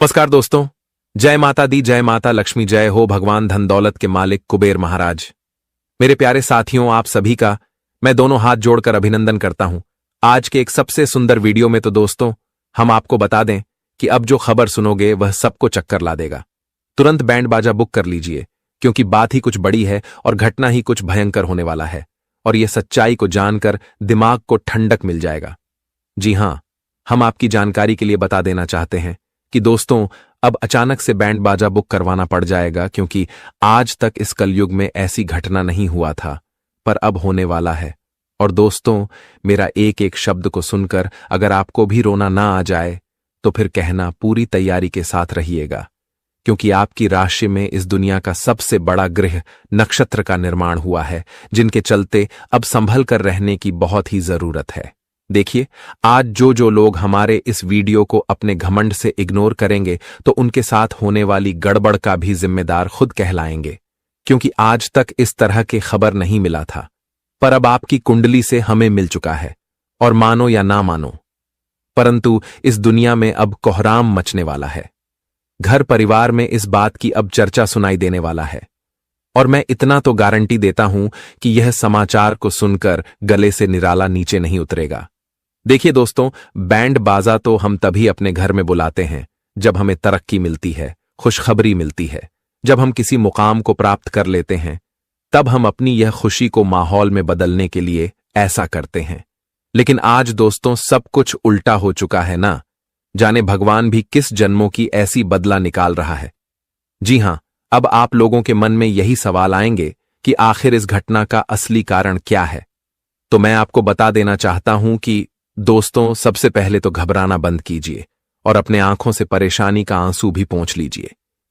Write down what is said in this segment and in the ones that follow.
नमस्कार दोस्तों। जय माता दी, जय माता लक्ष्मी, जय हो भगवान धन दौलत के मालिक कुबेर महाराज। मेरे प्यारे साथियों, आप सभी का मैं दोनों हाथ जोड़कर अभिनंदन करता हूं। आज के एक सबसे सुंदर वीडियो में तो दोस्तों हम आपको बता दें कि अब जो खबर सुनोगे वह सबको चक्कर ला देगा। तुरंत बैंड बाजा बुक कर लीजिए, क्योंकि बात ही कुछ बड़ी है और घटना ही कुछ भयंकर होने वाला है। और यह सच्चाई को जानकर दिमाग को ठंडक मिल जाएगा। जी हां, हम आपकी जानकारी के लिए बता देना चाहते हैं कि दोस्तों अब अचानक से बैंड बाजा बुक करवाना पड़ जाएगा, क्योंकि आज तक इस कलयुग में ऐसी घटना नहीं हुआ था, पर अब होने वाला है। और दोस्तों, मेरा एक एक शब्द को सुनकर अगर आपको भी रोना ना आ जाए तो फिर कहना पूरी तैयारी के साथ रहिएगा, क्योंकि आपकी राशि में इस दुनिया का सबसे बड़ा ग्रह नक्षत्र का निर्माण हुआ है, जिनके चलते अब संभल कर रहने की बहुत ही जरूरत है। देखिए, आज जो लोग हमारे इस वीडियो को अपने घमंड से इग्नोर करेंगे तो उनके साथ होने वाली गड़बड़ का भी जिम्मेदार खुद कहलाएंगे, क्योंकि आज तक इस तरह की खबर नहीं मिला था, पर अब आपकी कुंडली से हमें मिल चुका है। और मानो या ना मानो, परंतु इस दुनिया में अब कोहराम मचने वाला है। घर परिवार में इस बात की अब चर्चा सुनाई देने वाला है। और मैं इतना तो गारंटी देता हूं कि यह समाचार को सुनकर गले से निराला नीचे नहीं उतरेगा। देखिए दोस्तों, बैंड बाजा तो हम तभी अपने घर में बुलाते हैं जब हमें तरक्की मिलती है, खुशखबरी मिलती है, जब हम किसी मुकाम को प्राप्त कर लेते हैं, तब हम अपनी यह खुशी को माहौल में बदलने के लिए ऐसा करते हैं। लेकिन आज दोस्तों सब कुछ उल्टा हो चुका है ना। जाने भगवान भी किस जन्मों की ऐसी बदला निकाल रहा है। जी हां, अब आप लोगों के मन में यही सवाल आएंगे कि आखिर इस घटना का असली कारण क्या है। तो मैं आपको बता देना चाहता हूं कि दोस्तों, सबसे पहले तो घबराना बंद कीजिए और अपने आंखों से परेशानी का आंसू भी पोंछ लीजिए,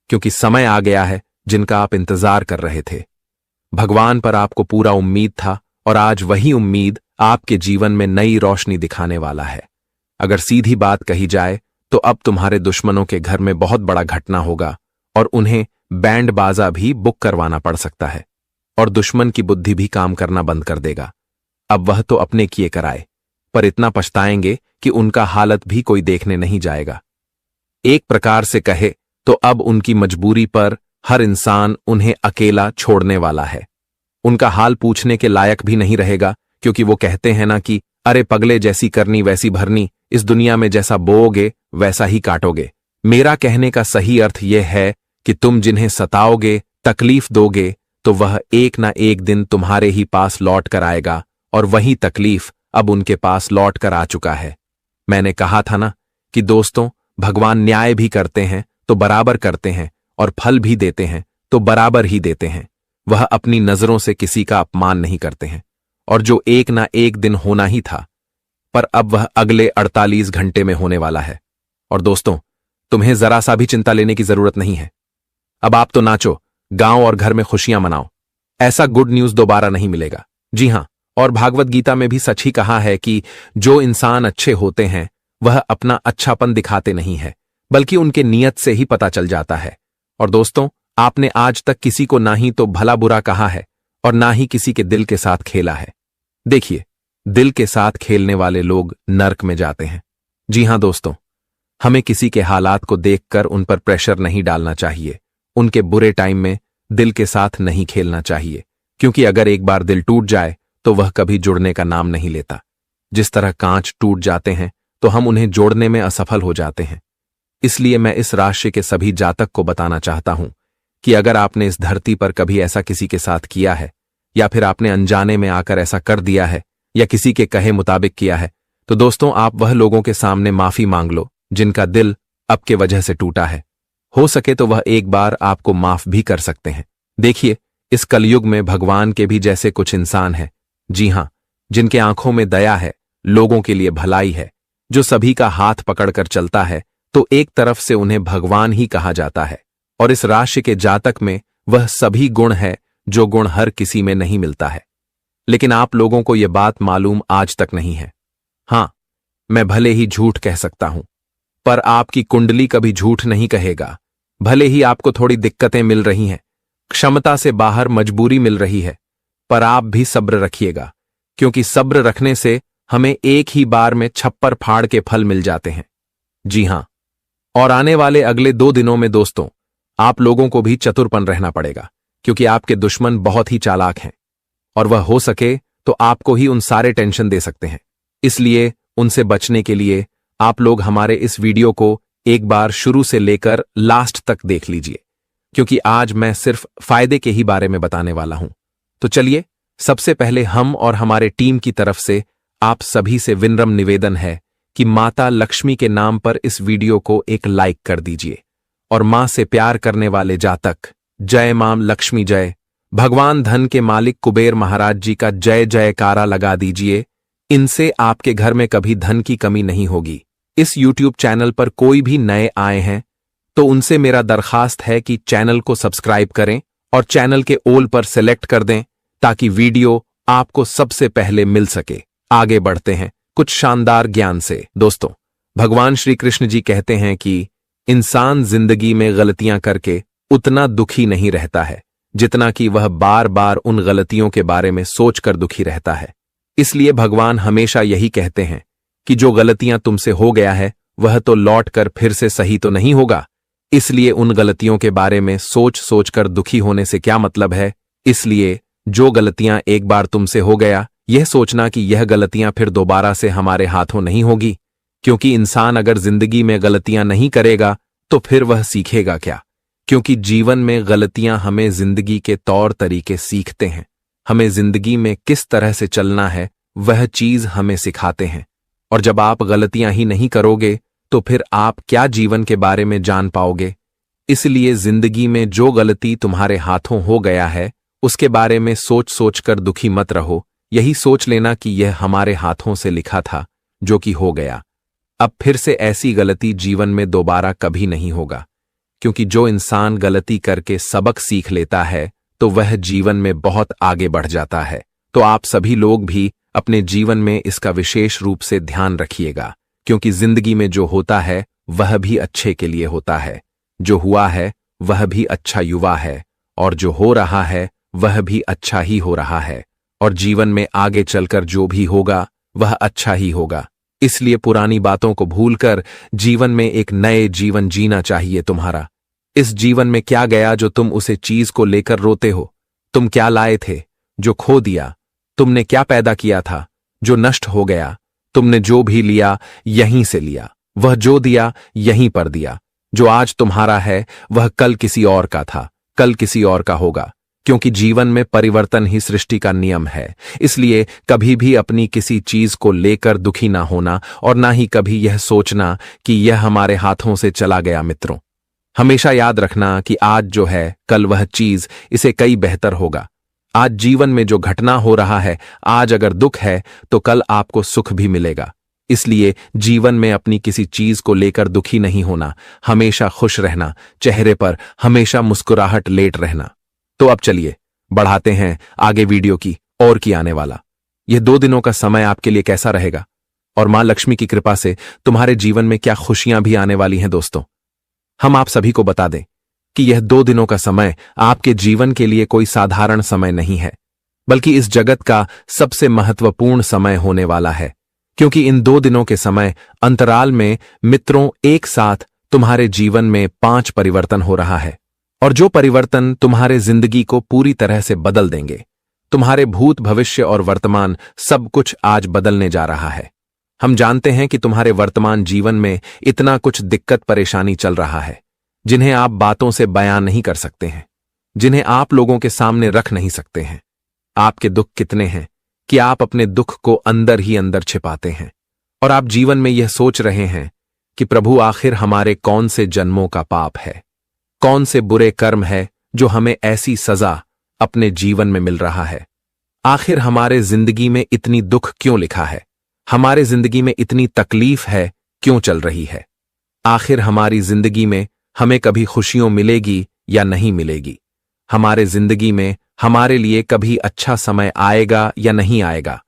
क्योंकि समय आ गया है जिनका आप इंतजार कर रहे थे। भगवान पर आपको पूरा उम्मीद था और आज वही उम्मीद आपके जीवन में नई रोशनी दिखाने वाला है। अगर सीधी बात कही जाए तो अब तुम्हारे दुश्मनों के घर में बहुत बड़ा घटना होगा और उन्हें बैंड बाजा भी बुक करवाना पड़ सकता है, और दुश्मन की बुद्धि भी काम करना बंद कर देगा। अब वह तो अपने किए कराए, पर इतना पछताएंगे कि उनका हालत भी कोई देखने नहीं जाएगा। एक प्रकार से कहे तो अब उनकी मजबूरी पर हर इंसान उन्हें अकेला छोड़ने वाला है। उनका हाल पूछने के लायक भी नहीं रहेगा, क्योंकि वो कहते हैं ना कि अरे पगले, जैसी करनी वैसी भरनी, इस दुनिया में जैसा बोओगे वैसा ही काटोगे। मेरा कहने का सही अर्थ यह है कि तुम जिन्हें सताओगे, तकलीफ दोगे, तो वह एक ना एक दिन तुम्हारे ही पास लौट कर आएगा, और वही तकलीफ अब उनके पास लौट कर आ चुका है। मैंने कहा था ना कि दोस्तों, भगवान न्याय भी करते हैं तो बराबर करते हैं, और फल भी देते हैं तो बराबर ही देते हैं। वह अपनी नजरों से किसी का अपमान नहीं करते हैं, और जो एक ना एक दिन होना ही था, पर अब वह अगले 48 घंटे में होने वाला है। और दोस्तों, तुम्हें जरा सा भी चिंता लेने की जरूरत नहीं है। अब आप तो नाचो, गांव और घर में खुशियां मनाओ। ऐसा गुड न्यूज दोबारा नहीं मिलेगा। जी हां, और भागवत गीता में भी सच ही कहा है कि जो इंसान अच्छे होते हैं वह अपना अच्छापन दिखाते नहीं है, बल्कि उनके नियत से ही पता चल जाता है। और दोस्तों, आपने आज तक किसी को ना ही तो भला बुरा कहा है और ना ही किसी के दिल के साथ खेला है। देखिए, दिल के साथ खेलने वाले लोग नर्क में जाते हैं। जी हां दोस्तों, हमें किसी के हालात को देखकर उन पर प्रेशर नहीं डालना चाहिए। उनके बुरे टाइम में दिल के साथ नहीं खेलना चाहिए, क्योंकि अगर एक बार दिल टूट जाए तो वह कभी जुड़ने का नाम नहीं लेता। जिस तरह कांच टूट जाते हैं तो हम उन्हें जोड़ने में असफल हो जाते हैं। इसलिए मैं इस राशि के सभी जातक को बताना चाहता हूं कि अगर आपने इस धरती पर कभी ऐसा किसी के साथ किया है, या फिर आपने अनजाने में आकर ऐसा कर दिया है, या किसी के कहे मुताबिक किया है, तो दोस्तों आप वह लोगों के सामने माफी मांग लो जिनका दिल आपके वजह से टूटा है। हो सके तो वह एक बार आपको माफ भी कर सकते हैं। देखिए, इस कलयुग में भगवान के भी जैसे कुछ इंसान हैं, जी हां, जिनके आंखों में दया है, लोगों के लिए भलाई है, जो सभी का हाथ पकड़कर चलता है, तो एक तरफ से उन्हें भगवान ही कहा जाता है। और इस राशि के जातक में वह सभी गुण है जो गुण हर किसी में नहीं मिलता है। लेकिन आप लोगों को यह बात मालूम आज तक नहीं है। हां, मैं भले ही झूठ कह सकता हूं, पर आपकी कुंडली कभी झूठ नहीं कहेगा। भले ही आपको थोड़ी दिक्कतें मिल रही हैं, क्षमता से बाहर मजबूरी मिल रही है, पर आप भी सब्र रखिएगा, क्योंकि सब्र रखने से हमें एक ही बार में छप्पर फाड़ के फल मिल जाते हैं। जी हां, और आने वाले अगले 2 दिनों में दोस्तों, आप लोगों को भी चतुरपन रहना पड़ेगा, क्योंकि आपके दुश्मन बहुत ही चालाक हैं और वह हो सके तो आपको ही उन सारे टेंशन दे सकते हैं। इसलिए उनसे बचने के लिए आप लोग हमारे इस वीडियो को एक बार शुरू से लेकर लास्ट तक देख लीजिए, क्योंकि आज मैं सिर्फ फायदे के ही बारे में बताने वाला हूं। तो चलिए, सबसे पहले हम और हमारे टीम की तरफ से आप सभी से विनम्र निवेदन है कि माता लक्ष्मी के नाम पर इस वीडियो को एक लाइक कर दीजिए और मां से प्यार करने वाले जातक जय मां लक्ष्मी जय, भगवान धन के मालिक कुबेर महाराज जी का जय जयकारा लगा दीजिए। इनसे आपके घर में कभी धन की कमी नहीं होगी। इस YouTube चैनल पर कोई भी नए आए हैं तो उनसे मेरा दरखास्त है कि चैनल को सब्सक्राइब करें और चैनल के ऑल पर सेलेक्ट कर दें, ताकि वीडियो आपको सबसे पहले मिल सके। आगे बढ़ते हैं कुछ शानदार ज्ञान से। दोस्तों, भगवान श्री कृष्ण जी कहते हैं कि इंसान जिंदगी में गलतियां करके उतना दुखी नहीं रहता है जितना कि वह बार बार उन गलतियों के बारे में सोचकर दुखी रहता है। इसलिए भगवान हमेशा यही कहते हैं कि जो गलतियां तुमसे हो गया है वह तो लौट कर फिर से सही तो नहीं होगा। इसलिए उन गलतियों के बारे में सोच सोचकर दुखी होने से क्या मतलब है। इसलिए जो गलतियां एक बार तुमसे हो गया, यह सोचना कि यह गलतियां फिर दोबारा से हमारे हाथों नहीं होगी, क्योंकि इंसान अगर जिंदगी में गलतियां नहीं करेगा तो फिर वह सीखेगा क्या। क्योंकि जीवन में गलतियां हमें जिंदगी के तौर तरीके सीखते हैं, हमें जिंदगी में किस तरह से चलना है वह चीज हमें सिखाते हैं। और जब आप गलतियां ही नहीं करोगे तो फिर आप क्या जीवन के बारे में जान पाओगे। इसलिए जिंदगी में जो गलती तुम्हारे हाथों हो गया है उसके बारे में सोच सोचकर दुखी मत रहो। यही सोच लेना कि यह हमारे हाथों से लिखा था जो कि हो गया। अब फिर से ऐसी गलती जीवन में दोबारा कभी नहीं होगा, क्योंकि जो इंसान गलती करके सबक सीख लेता है तो वह जीवन में बहुत आगे बढ़ जाता है। तो आप सभी लोग भी अपने जीवन में इसका विशेष रूप से ध्यान रखिएगा, क्योंकि जिंदगी में जो होता है वह भी अच्छे के लिए होता है। जो हुआ है वह भी अच्छा युवा है, और जो हो रहा है वह भी अच्छा ही हो रहा है, और जीवन में आगे चलकर जो भी होगा वह अच्छा ही होगा। इसलिए पुरानी बातों को भूलकर जीवन में एक नए जीवन जीना चाहिए तुम्हारा। इस जीवन में क्या गया जो तुम उसे चीज को लेकर रोते हो। तुम क्या लाए थे जो खो दिया। तुमने क्या पैदा किया था जो नष्ट हो गया। तुमने जो भी लिया यहीं से लिया, वह जो दिया यहीं पर दिया। जो आज तुम्हारा है वह कल किसी और का था, कल किसी और का होगा, क्योंकि जीवन में परिवर्तन ही सृष्टि का नियम है। इसलिए कभी भी अपनी किसी चीज को लेकर दुखी ना होना, और ना ही कभी यह सोचना कि यह हमारे हाथों से चला गया। मित्रों, हमेशा याद रखना कि आज जो है कल वह चीज इसे कई बेहतर होगा। आज जीवन में जो घटना हो रहा है, आज अगर दुख है तो कल आपको सुख भी मिलेगा। इसलिए जीवन में अपनी किसी चीज को लेकर दुखी नहीं होना, हमेशा खुश रहना, चेहरे पर हमेशा मुस्कुराहट लेट रहना। तो अब चलिए बढ़ाते हैं आगे वीडियो की और की आने वाला यह 2 दिनों का समय आपके लिए कैसा रहेगा, और मां लक्ष्मी की कृपा से तुम्हारे जीवन में क्या खुशियां भी आने वाली हैं। दोस्तों, हम आप सभी को बता दें कि यह 2 दिनों का समय आपके जीवन के लिए कोई साधारण समय नहीं है, बल्कि इस जगत का सबसे महत्वपूर्ण समय होने वाला है। क्योंकि इन 2 दिनों के समय अंतराल में मित्रों एक साथ तुम्हारे जीवन में 5 परिवर्तन हो रहा है, और जो परिवर्तन तुम्हारे जिंदगी को पूरी तरह से बदल देंगे। तुम्हारे भूत, भविष्य और वर्तमान सब कुछ आज बदलने जा रहा है। हम जानते हैं कि तुम्हारे वर्तमान जीवन में इतना कुछ दिक्कत परेशानी चल रहा है, जिन्हें आप बातों से बयान नहीं कर सकते हैं, जिन्हें आप लोगों के सामने रख नहीं सकते हैं। आपके दुख कितने हैं कि आप अपने दुख को अंदर ही अंदर छिपाते हैं, और आप जीवन में यह सोच रहे हैं कि प्रभु आखिर हमारे कौन से जन्मों का पाप है, कौन से बुरे कर्म है जो हमें ऐसी सजा अपने जीवन में मिल रहा है। आखिर हमारे जिंदगी में इतनी दुख क्यों लिखा है, हमारे जिंदगी में इतनी तकलीफ है क्यों चल रही है। आखिर हमारी जिंदगी में हमें कभी खुशियों मिलेगी या नहीं मिलेगी। हमारे जिंदगी में हमारे लिए कभी अच्छा समय आएगा या नहीं आएगा।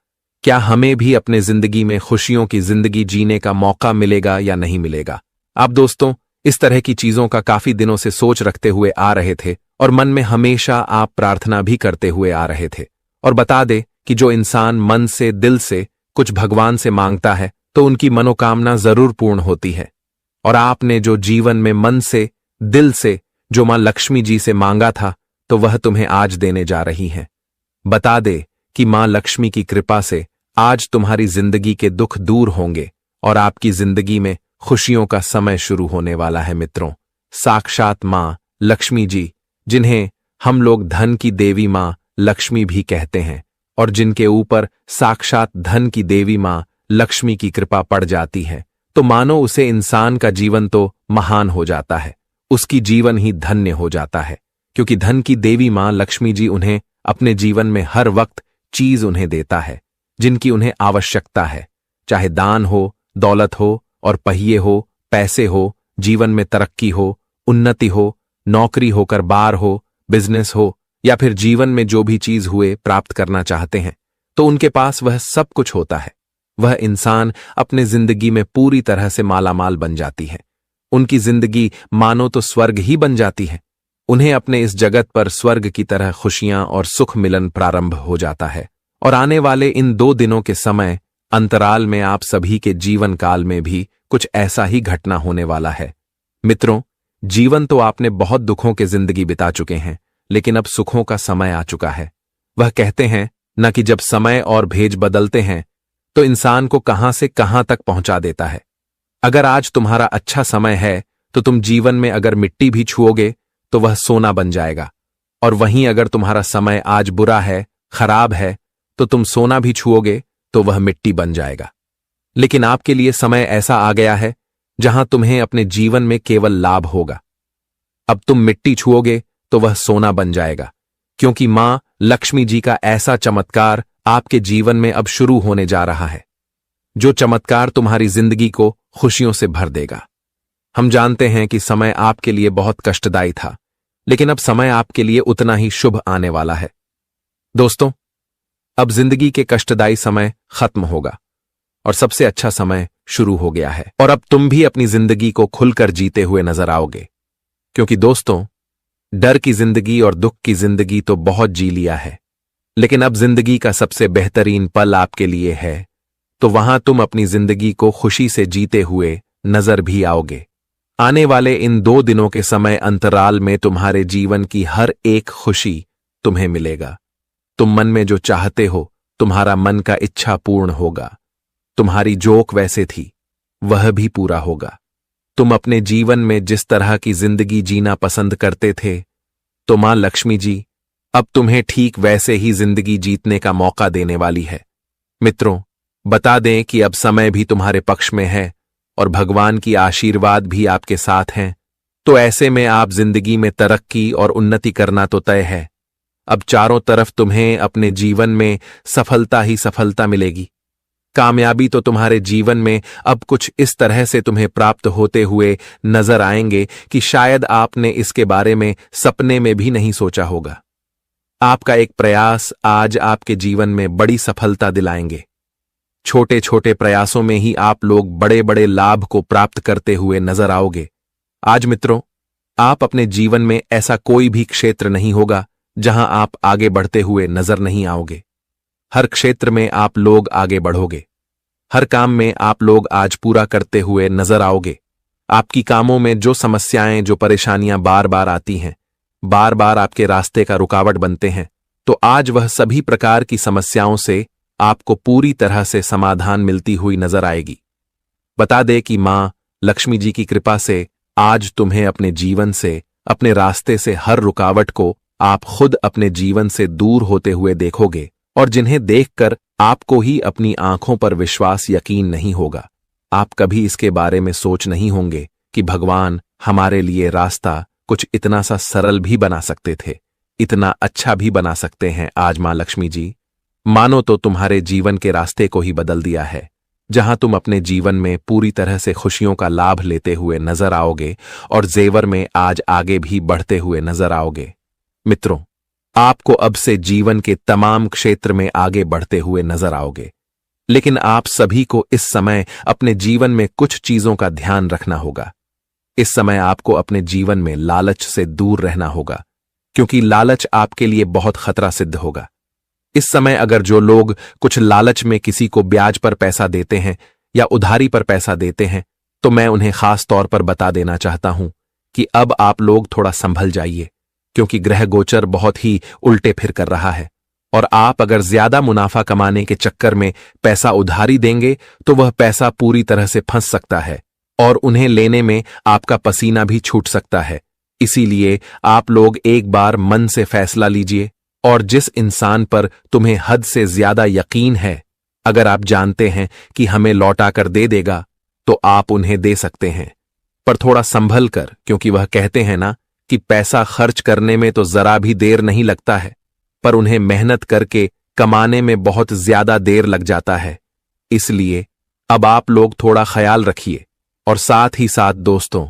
क्या हमें भी अपने जिंदगी में खुशियों की जिंदगी जीने का मौका मिलेगा या नहीं मिलेगा। आप दोस्तों इस तरह की चीजों का काफी दिनों से सोच रखते हुए आ रहे थे, और मन में हमेशा आप प्रार्थना भी करते हुए आ रहे थे। और बता दे कि जो इंसान मन से, दिल से कुछ भगवान से मांगता है तो उनकी मनोकामना जरूर पूर्ण होती है। और आपने जो जीवन में मन से, दिल से जो मां लक्ष्मी जी से मांगा था, तो वह तुम्हें आज देने जा रही हैं। बता दे कि मां लक्ष्मी की कृपा से आज तुम्हारी जिंदगी के दुख दूर होंगे और आपकी जिंदगी में खुशियों का समय शुरू होने वाला है। मित्रों, साक्षात मां लक्ष्मी जी, जिन्हें हम लोग धन की देवी मां लक्ष्मी भी कहते हैं और जिनके ऊपर साक्षात धन की देवी मां लक्ष्मी की कृपा पड़ जाती है, तो मानो उसे इंसान का जीवन तो महान हो जाता है, उसकी जीवन ही धन्य हो जाता है। क्योंकि धन की देवी मां लक्ष्मी जी उन्हें अपने जीवन में हर वक्त चीज उन्हें देता है जिनकी उन्हें आवश्यकता है, चाहे दान हो, दौलत हो और पहिए हो, पैसे हो, जीवन में तरक्की हो, उन्नति हो, नौकरी होकर बार हो, बिजनेस हो, या फिर जीवन में जो भी चीज हुए प्राप्त करना चाहते हैं, तो उनके पास वह सब कुछ होता है। वह इंसान अपने जिंदगी में पूरी तरह से मालामाल बन जाती है। उनकी जिंदगी मानो तो स्वर्ग ही बन जाती है। उन्हें अपने इस जगत पर स्वर्ग की तरह खुशियां और सुख मिलन प्रारंभ हो जाता है। और आने वाले इन 2 दिनों के समय अंतराल में आप सभी के जीवन काल में भी कुछ ऐसा ही घटना होने वाला है। मित्रों, जीवन तो आपने बहुत दुखों के जिंदगी बिता चुके हैं, लेकिन अब सुखों का समय आ चुका है। वह कहते हैं न कि जब समय और भेज बदलते हैं तो इंसान को कहां से कहां तक पहुंचा देता है। अगर आज तुम्हारा अच्छा समय है तो तुम जीवन में अगर मिट्टी भी छुओगे तो वह सोना बन जाएगा, और वहीं अगर तुम्हारा समय आज बुरा है, खराब है, तो तुम सोना भी छुओगे तो वह मिट्टी बन जाएगा। लेकिन आपके लिए समय ऐसा आ गया है जहां तुम्हें अपने जीवन में केवल लाभ होगा। अब तुम मिट्टी छुओगे तो वह सोना बन जाएगा, क्योंकि मां लक्ष्मी जी का ऐसा चमत्कार आपके जीवन में अब शुरू होने जा रहा है, जो चमत्कार तुम्हारी जिंदगी को खुशियों से भर देगा। हम जानते हैं कि समय आपके लिए बहुत कष्टदायी था, लेकिन अब समय आपके लिए उतना ही शुभ आने वाला है। दोस्तों, अब जिंदगी के कष्टदायी समय खत्म होगा और सबसे अच्छा समय शुरू हो गया है, और अब तुम भी अपनी जिंदगी को खुलकर जीते हुए नजर आओगे। क्योंकि दोस्तों, डर की जिंदगी और दुख की जिंदगी तो बहुत जी लिया है, लेकिन अब जिंदगी का सबसे बेहतरीन पल आपके लिए है, तो वहां तुम अपनी जिंदगी को खुशी से जीते हुए नजर भी आओगे। आने वाले इन 2 दिनों के समय अंतराल में तुम्हारे जीवन की हर एक खुशी तुम्हें मिलेगा। तुम मन में जो चाहते हो, तुम्हारा मन का इच्छा पूर्ण होगा। तुम्हारी जोक वैसे थी, वह भी पूरा होगा। तुम अपने जीवन में जिस तरह की जिंदगी जीना पसंद करते थे, तो मां लक्ष्मी जी अब तुम्हें ठीक वैसे ही जिंदगी जीतने का मौका देने वाली है। मित्रों, बता दें कि अब समय भी तुम्हारे पक्ष में है और भगवान की आशीर्वाद भी आपके साथ हैं, तो ऐसे में आप जिंदगी में तरक्की और उन्नति करना तो तय है। अब चारों तरफ तुम्हें अपने जीवन में सफलता ही सफलता मिलेगी। कामयाबी तो तुम्हारे जीवन में अब कुछ इस तरह से तुम्हें प्राप्त होते हुए नजर आएंगे कि शायद आपने इसके बारे में सपने में भी नहीं सोचा होगा। आपका एक प्रयास आज आपके जीवन में बड़ी सफलता दिलाएंगे। छोटे छोटे प्रयासों में ही आप लोग बड़े बड़े लाभ को प्राप्त करते हुए नजर आओगे। आज मित्रों, आप अपने जीवन में ऐसा कोई भी क्षेत्र नहीं होगा जहां आप आगे बढ़ते हुए नजर नहीं आओगे। हर क्षेत्र में आप लोग आगे बढ़ोगे। हर काम में आप लोग आज पूरा करते हुए नजर आओगे। आपकी कामों में जो समस्याएं, जो परेशानियां बार बार आती हैं, बार बार आपके रास्ते का रुकावट बनते हैं, तो आज वह सभी प्रकार की समस्याओं से आपको पूरी तरह से समाधान मिलती हुई नजर आएगी। बता दे कि मां लक्ष्मी जी की कृपा से आज तुम्हें अपने जीवन से, अपने रास्ते से हर रुकावट को आप खुद अपने जीवन से दूर होते हुए देखोगे, और जिन्हें देखकर आपको ही अपनी आंखों पर विश्वास, यकीन नहीं होगा। आप कभी इसके बारे में सोच नहीं होंगे कि भगवान हमारे लिए रास्ता कुछ इतना सा सरल भी बना सकते थे, इतना अच्छा भी बना सकते हैं। आज मां लक्ष्मी जी मानो तो तुम्हारे जीवन के रास्ते को ही बदल दिया है, जहां तुम अपने जीवन में पूरी तरह से खुशियों का लाभ लेते हुए नजर आओगे और जेवर में आज आगे भी बढ़ते हुए नजर आओगे। मित्रों, आपको अब से जीवन के तमाम क्षेत्र में आगे बढ़ते हुए नजर आओगे, लेकिन आप सभी को इस समय अपने जीवन में कुछ चीजों का ध्यान रखना होगा। इस समय आपको अपने जीवन में लालच से दूर रहना होगा, क्योंकि लालच आपके लिए बहुत खतरा सिद्ध होगा। इस समय अगर जो लोग कुछ लालच में किसी को ब्याज पर पैसा देते हैं या उधारी पर पैसा देते हैं, तो मैं उन्हें खास तौर पर बता देना चाहता हूं कि अब आप लोग थोड़ा संभल जाइए, क्योंकि ग्रह गोचर बहुत ही उल्टे फिर कर रहा है। और आप अगर ज्यादा मुनाफा कमाने के चक्कर में पैसा उधारी देंगे तो वह पैसा पूरी तरह से फंस सकता है और उन्हें लेने में आपका पसीना भी छूट सकता है। इसीलिए आप लोग एक बार मन से फैसला लीजिए, और जिस इंसान पर तुम्हें हद से ज्यादा यकीन है, अगर आप जानते हैं कि हमें लौटा कर दे देगा, तो आप उन्हें दे सकते हैं, पर थोड़ा संभल कर, क्योंकि वह कहते हैं ना कि पैसा खर्च करने में तो जरा भी देर नहीं लगता है, पर उन्हें मेहनत करके कमाने में बहुत ज्यादा देर लग जाता है। इसलिए अब आप लोग थोड़ा ख्याल रखिए। और साथ ही साथ दोस्तों,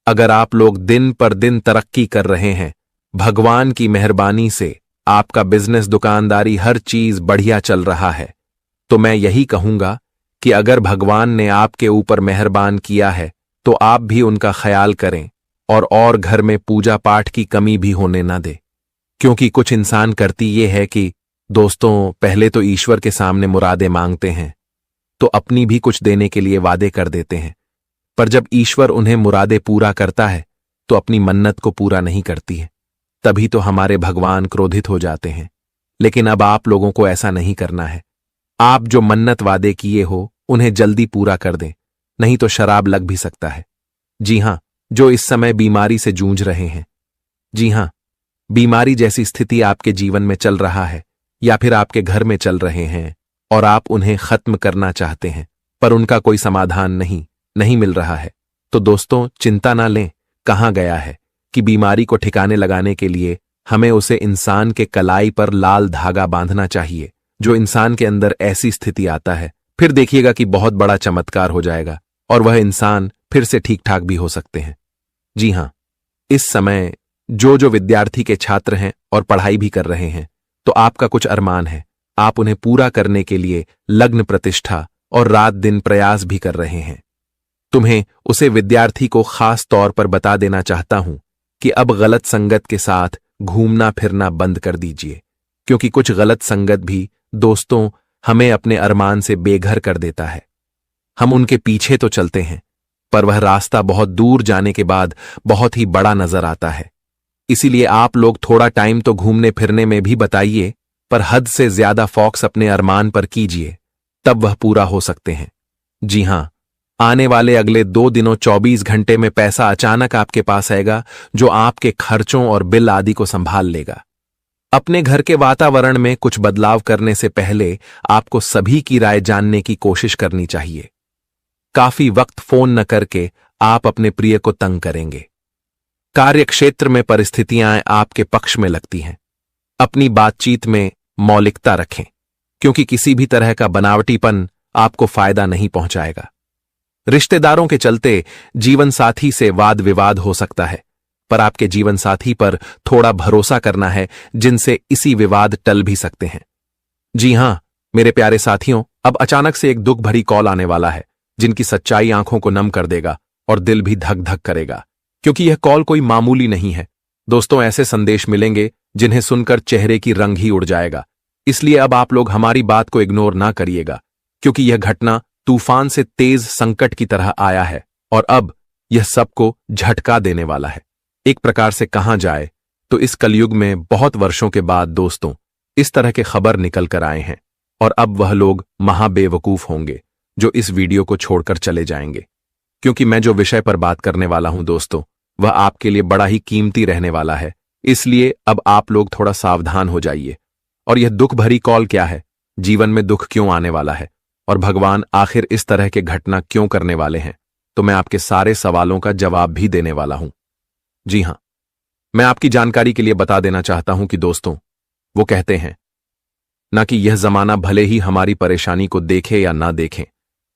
अगर आप लोग दिन पर दिन तरक्की कर रहे हैं, भगवान की मेहरबानी से आपका बिजनेस, दुकानदारी, हर चीज बढ़िया चल रहा है, तो मैं यही कहूंगा कि अगर भगवान ने आपके ऊपर मेहरबान किया है तो आप भी उनका ख्याल करें और घर में पूजा पाठ की कमी भी होने ना दे। क्योंकि कुछ इंसान करती ये है कि दोस्तों, पहले तो ईश्वर के सामने मुरादें मांगते हैं, तो अपनी भी कुछ देने के लिए वादे कर देते हैं, पर जब ईश्वर उन्हें मुरादें पूरा करता है तो अपनी मन्नत को पूरा नहीं करती है। तभी तो हमारे भगवान क्रोधित हो जाते हैं। लेकिन अब आप लोगों को ऐसा नहीं करना है। आप जो मन्नत वादे किए हो उन्हें जल्दी पूरा कर दें, नहीं तो शराब लग भी सकता है। जी हां, जो इस समय बीमारी से जूझ रहे हैं, जी हां, बीमारी जैसी स्थिति आपके जीवन में चल रहा है या फिर आपके घर में चल रहे हैं और आप उन्हें खत्म करना चाहते हैं, पर उनका कोई समाधान नहीं मिल रहा है, तो दोस्तों चिंता ना लें। कहां गया है कि बीमारी को ठिकाने लगाने के लिए हमें उसे इंसान के कलाई पर लाल धागा बांधना चाहिए। जो इंसान के अंदर ऐसी स्थिति आता है, फिर देखिएगा कि बहुत बड़ा चमत्कार हो जाएगा और वह इंसान फिर से ठीक ठाक भी हो सकते हैं। जी हां, इस समय जो विद्यार्थी के छात्र हैं और पढ़ाई भी कर रहे हैं, तो आपका कुछ अरमान है, आप उन्हें पूरा करने के लिए लग्न प्रतिष्ठा और रात दिन प्रयास भी कर रहे हैं। तुम्हें उसे विद्यार्थी को खास तौर पर बता देना चाहता हूं कि अब गलत संगत के साथ घूमना फिरना बंद कर दीजिए, क्योंकि कुछ गलत संगत भी दोस्तों हमें अपने अरमान से बेघर कर देता है। हम उनके पीछे तो चलते हैं, पर वह रास्ता बहुत दूर जाने के बाद बहुत ही बड़ा नजर आता है। इसीलिए आप लोग थोड़ा टाइम तो घूमने फिरने में भी बताइए, पर हद से ज्यादा फोकस अपने अरमान पर कीजिए, तब वह पूरा हो सकते हैं। जी हां, आने वाले अगले 2 दिनों 24 घंटे में पैसा अचानक आपके पास आएगा, जो आपके खर्चों और बिल आदि को संभाल लेगा। अपने घर के वातावरण में कुछ बदलाव करने से पहले आपको सभी की राय जानने की कोशिश करनी चाहिए। काफी वक्त फोन न करके आप अपने प्रिय को तंग करेंगे। कार्य क्षेत्र में परिस्थितियां आपके पक्ष में लगती हैं। अपनी बातचीत में मौलिकता रखें, क्योंकि किसी भी तरह का बनावटीपन आपको फायदा नहीं पहुंचाएगा। रिश्तेदारों के चलते जीवन साथी से वाद विवाद हो सकता है, पर आपके जीवन साथी पर थोड़ा भरोसा करना है, जिनसे इसी विवाद टल भी सकते हैं। जी हां मेरे प्यारे साथियों, अब अचानक से एक दुख भरी कॉल आने वाला है, जिनकी सच्चाई आंखों को नम कर देगा और दिल भी धक धक करेगा, क्योंकि यह कॉल कोई मामूली नहीं है। दोस्तों, ऐसे संदेश मिलेंगे जिन्हें सुनकर चेहरे की रंग ही उड़ जाएगा। इसलिए अब आप लोग हमारी बात को इग्नोर ना करिएगा, क्योंकि यह घटना तूफान से तेज संकट की तरह आया है और अब यह सबको झटका देने वाला है। एक प्रकार से कहा जाए तो इस कलयुग में बहुत वर्षों के बाद दोस्तों इस तरह के खबर निकल कर आए हैं, और अब वह लोग महाबेवकूफ होंगे जो इस वीडियो को छोड़कर चले जाएंगे, क्योंकि मैं जो विषय पर बात करने वाला हूं दोस्तों, वह आपके लिए बड़ा ही कीमती रहने वाला है। इसलिए अब आप लोग थोड़ा सावधान हो जाइए। और यह दुख भरी कॉल क्या है, जीवन में दुख क्यों आने वाला है, और भगवान आखिर इस तरह के घटना क्यों करने वाले हैं, तो मैं आपके सारे सवालों का जवाब भी देने वाला हूं। जी हां, मैं आपकी जानकारी के लिए बता देना चाहता हूं कि दोस्तों, वो कहते हैं ना कि यह जमाना भले ही हमारी परेशानी को देखे या ना देखें,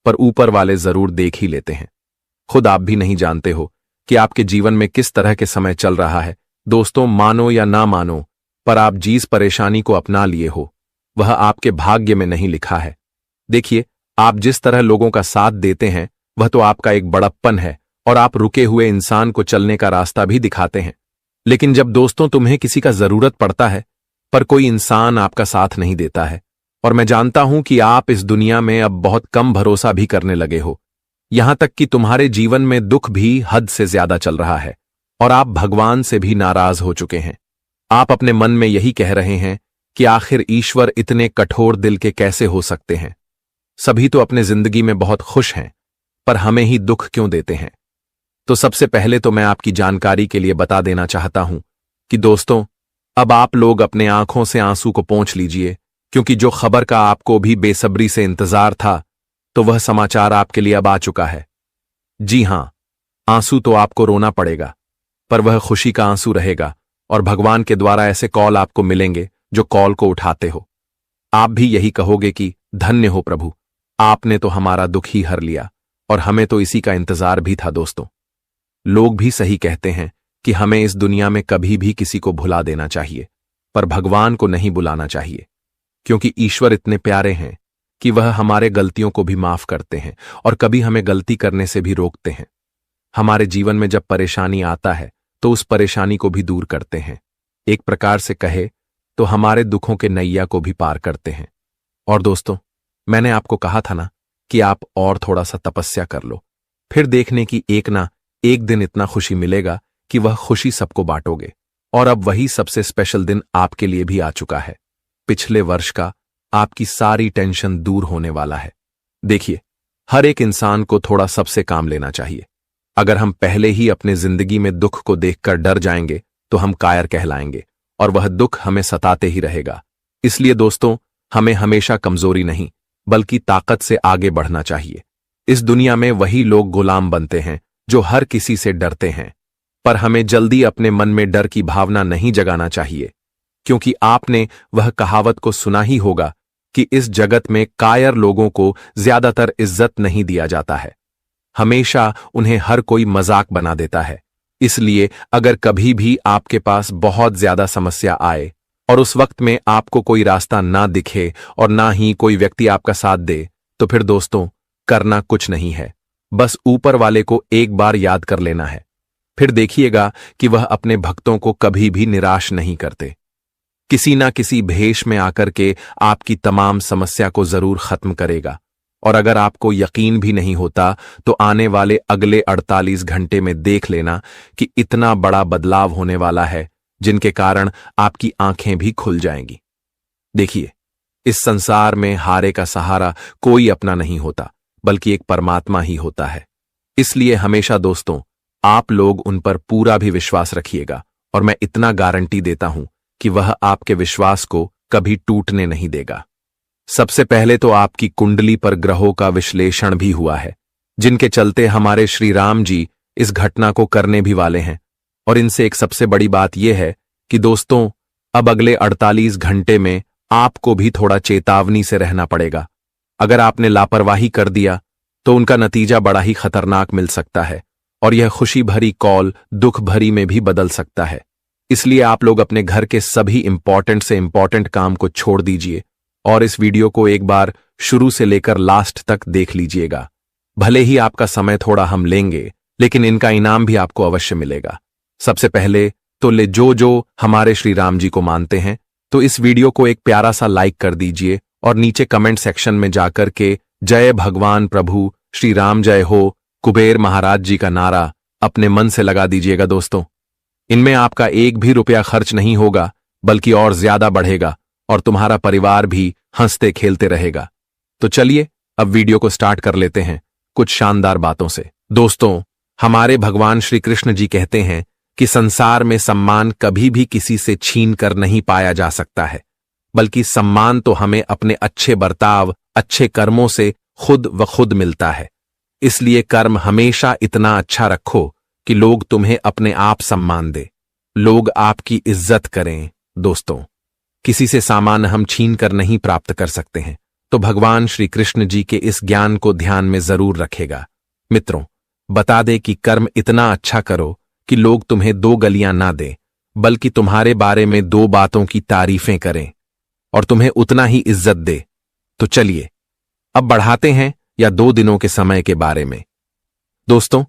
पर ऊपर वाले जरूर देख ही लेते हैं। खुद आप भी नहीं जानते हो कि आपके जीवन में किस तरह के समय चल रहा है। दोस्तों, मानो या ना मानो, पर आप जिस परेशानी को अपना लिए हो वह आपके भाग्य में नहीं लिखा है। देखिए, आप जिस तरह लोगों का साथ देते हैं वह तो आपका एक बड़प्पन है, और आप रुके हुए इंसान को चलने का रास्ता भी दिखाते हैं। लेकिन जब दोस्तों तुम्हें किसी का जरूरत पड़ता है, पर कोई इंसान आपका साथ नहीं देता है, और मैं जानता हूं कि आप इस दुनिया में अब बहुत कम भरोसा भी करने लगे हो, यहां तक कि तुम्हारे जीवन में दुख भी हद से ज्यादा चल रहा है और आप भगवान से भी नाराज हो चुके हैं। आप अपने मन में यही कह रहे हैं कि आखिर ईश्वर इतने कठोर दिल के कैसे हो सकते हैं। सभी तो अपने जिंदगी में बहुत खुश हैं, पर हमें ही दुख क्यों देते हैं। तो सबसे पहले तो मैं आपकी जानकारी के लिए बता देना चाहता हूं कि दोस्तों, अब आप लोग अपने आंखों से आंसू को पोंछ लीजिए, क्योंकि जो खबर का आपको भी बेसब्री से इंतजार था, तो वह समाचार आपके लिए अब आ चुका है। जी हां, आंसू तो आपको रोना पड़ेगा, पर वह खुशी का आंसू रहेगा और भगवान के द्वारा ऐसे कॉल आपको मिलेंगे जो कॉल को उठाते हो। आप भी यही कहोगे कि धन्य हो प्रभु, आपने तो हमारा दुख ही हर लिया और हमें तो इसी का इंतजार भी था। दोस्तों, लोग भी सही कहते हैं कि हमें इस दुनिया में कभी भी किसी को भुला देना चाहिए, पर भगवान को नहीं बुलाना चाहिए, क्योंकि ईश्वर इतने प्यारे हैं कि वह हमारे गलतियों को भी माफ करते हैं और कभी हमें गलती करने से भी रोकते हैं। हमारे जीवन में जब परेशानी आता है तो उस परेशानी को भी दूर करते हैं। एक प्रकार से कहे तो हमारे दुखों के नैया को भी पार करते हैं। और दोस्तों, मैंने आपको कहा था ना कि आप और थोड़ा सा तपस्या कर लो, फिर देखने की एक ना एक दिन इतना खुशी मिलेगा कि वह खुशी सबको बांटोगे। और अब वही सबसे स्पेशल दिन आपके लिए भी आ चुका है। पिछले वर्ष का आपकी सारी टेंशन दूर होने वाला है। देखिए, हर एक इंसान को थोड़ा सबसे काम लेना चाहिए। अगर हम पहले ही अपने जिंदगी में दुख को देखकर डर जाएंगे तो हम कायर कहलाएंगे और वह दुख हमें सताते ही रहेगा। इसलिए दोस्तों, हमें हमेशा कमजोरी नहीं बल्कि ताकत से आगे बढ़ना चाहिए। इस दुनिया में वही लोग गुलाम बनते हैं जो हर किसी से डरते हैं, पर हमें जल्दी अपने मन में डर की भावना नहीं जगाना चाहिए, क्योंकि आपने वह कहावत को सुना ही होगा कि इस जगत में कायर लोगों को ज्यादातर इज्जत नहीं दिया जाता है। हमेशा उन्हें हर कोई मजाक बना देता है। इसलिए अगर कभी भी आपके पास बहुत ज्यादा समस्या आए और उस वक्त में आपको कोई रास्ता ना दिखे और ना ही कोई व्यक्ति आपका साथ दे, तो फिर दोस्तों, करना कुछ नहीं है, बस ऊपर वाले को एक बार याद कर लेना है। फिर देखिएगा कि वह अपने भक्तों को कभी भी निराश नहीं करते। किसी ना किसी भेष में आकर के आपकी तमाम समस्या को जरूर खत्म करेगा। और अगर आपको यकीन भी नहीं होता तो आने वाले अगले 48 घंटे में देख लेना कि इतना बड़ा बदलाव होने वाला है जिनके कारण आपकी आंखें भी खुल जाएंगी। देखिए, इस संसार में हारे का सहारा कोई अपना नहीं होता, बल्कि एक परमात्मा ही होता है। इसलिए हमेशा दोस्तों, आप लोग उन पर पूरा भी विश्वास रखिएगा और मैं इतना गारंटी देता हूं कि वह आपके विश्वास को कभी टूटने नहीं देगा। सबसे पहले तो आपकी कुंडली पर ग्रहों का विश्लेषण भी हुआ है, जिनके चलते हमारे श्री राम जी इस घटना को करने भी वाले हैं। और इनसे एक सबसे बड़ी बात यह है कि दोस्तों, अब अगले 48 घंटे में आपको भी थोड़ा चेतावनी से रहना पड़ेगा। अगर आपने लापरवाही कर दिया तो उनका नतीजा बड़ा ही खतरनाक मिल सकता है और यह खुशी भरी कॉल दुख भरी में भी बदल सकता है। इसलिए आप लोग अपने घर के सभी इंपॉर्टेंट से इंपॉर्टेंट काम को छोड़ दीजिए और इस वीडियो को एक बार शुरू से लेकर लास्ट तक देख लीजिएगा। भले ही आपका समय थोड़ा हम लेंगे, लेकिन इनका इनाम भी आपको अवश्य मिलेगा। सबसे पहले तो जो हमारे श्री राम जी को मानते हैं, तो इस वीडियो को एक प्यारा सा लाइक कर दीजिए और नीचे कमेंट सेक्शन में जाकर के जय भगवान प्रभु श्री राम जय हो कुबेर महाराज जी का नारा अपने मन से लगा दीजिएगा। दोस्तों, इनमें आपका एक भी रुपया खर्च नहीं होगा, बल्कि और ज्यादा बढ़ेगा और तुम्हारा परिवार भी हंसते खेलते रहेगा। तो चलिए अब वीडियो को स्टार्ट कर लेते हैं कुछ शानदार बातों से। दोस्तों, हमारे भगवान श्री कृष्ण जी कहते हैं कि संसार में सम्मान कभी भी किसी से छीन कर नहीं पाया जा सकता है, बल्कि सम्मान तो हमें अपने अच्छे बर्ताव, अच्छे कर्मों से खुद व खुद मिलता है। इसलिए कर्म हमेशा इतना अच्छा रखो कि लोग तुम्हें अपने आप सम्मान दे, लोग आपकी इज्जत करें। दोस्तों, किसी से सामान हम छीन कर नहीं प्राप्त कर सकते हैं, तो भगवान श्री कृष्ण जी के इस ज्ञान को ध्यान में जरूर रखेगा। मित्रों, बता दे कि कर्म इतना अच्छा करो कि लोग तुम्हें 2 गलियां ना दें, बल्कि तुम्हारे बारे में 2 बातों की तारीफें करें और तुम्हें उतना ही इज्जत दे। तो चलिए अब बढ़ाते हैं या 2 दिनों के समय के बारे में। दोस्तों,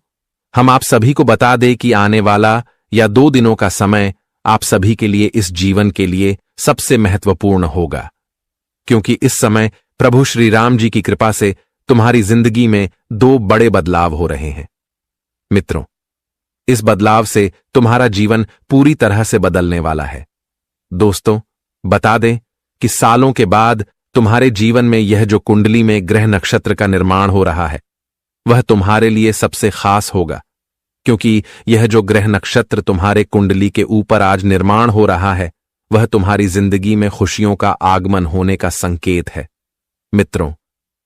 हम आप सभी को बता दें कि आने वाला या 2 दिनों का समय आप सभी के लिए इस जीवन के लिए सबसे महत्वपूर्ण होगा, क्योंकि इस समय प्रभु श्री राम जी की कृपा से तुम्हारी जिंदगी में दो बड़े बदलाव हो रहे हैं। मित्रों, इस बदलाव से तुम्हारा जीवन पूरी तरह से बदलने वाला है। दोस्तों, बता दें कि सालों के बाद तुम्हारे जीवन में यह जो कुंडली में ग्रह नक्षत्र का निर्माण हो रहा है, वह तुम्हारे लिए सबसे खास होगा, क्योंकि यह जो ग्रह नक्षत्र तुम्हारे कुंडली के ऊपर आज निर्माण हो रहा है, वह तुम्हारी जिंदगी में खुशियों का आगमन होने का संकेत है। मित्रों,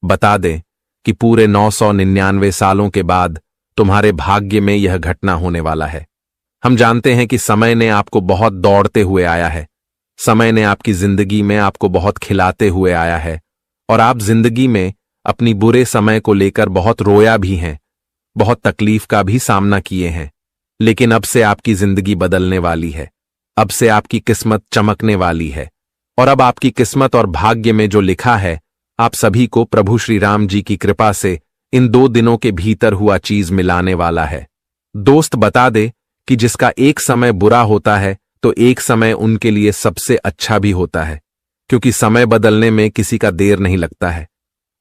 बता दें कि पूरे 999 सालों के बाद तुम्हारे भाग्य में यह घटना होने वाला है। हम जानते हैं कि समय ने आपको बहुत दौड़ते हुए आया है, समय ने आपकी जिंदगी में आपको बहुत खिलाते हुए आया है, और आप जिंदगी में अपनी बुरे समय को लेकर बहुत रोया भी हैं, बहुत तकलीफ का भी सामना किए हैं। लेकिन अब से आपकी जिंदगी बदलने वाली है, अब से आपकी किस्मत चमकने वाली है, और अब आपकी किस्मत और भाग्य में जो लिखा है, आप सभी को प्रभु श्री राम जी की कृपा से इन 2 दिनों के भीतर हुआ चीज मिलाने वाला है। दोस्त, बता दे कि जिसका एक समय बुरा होता है तो एक समय उनके लिए सबसे अच्छा भी होता है, क्योंकि समय बदलने में किसी का देर नहीं लगता है।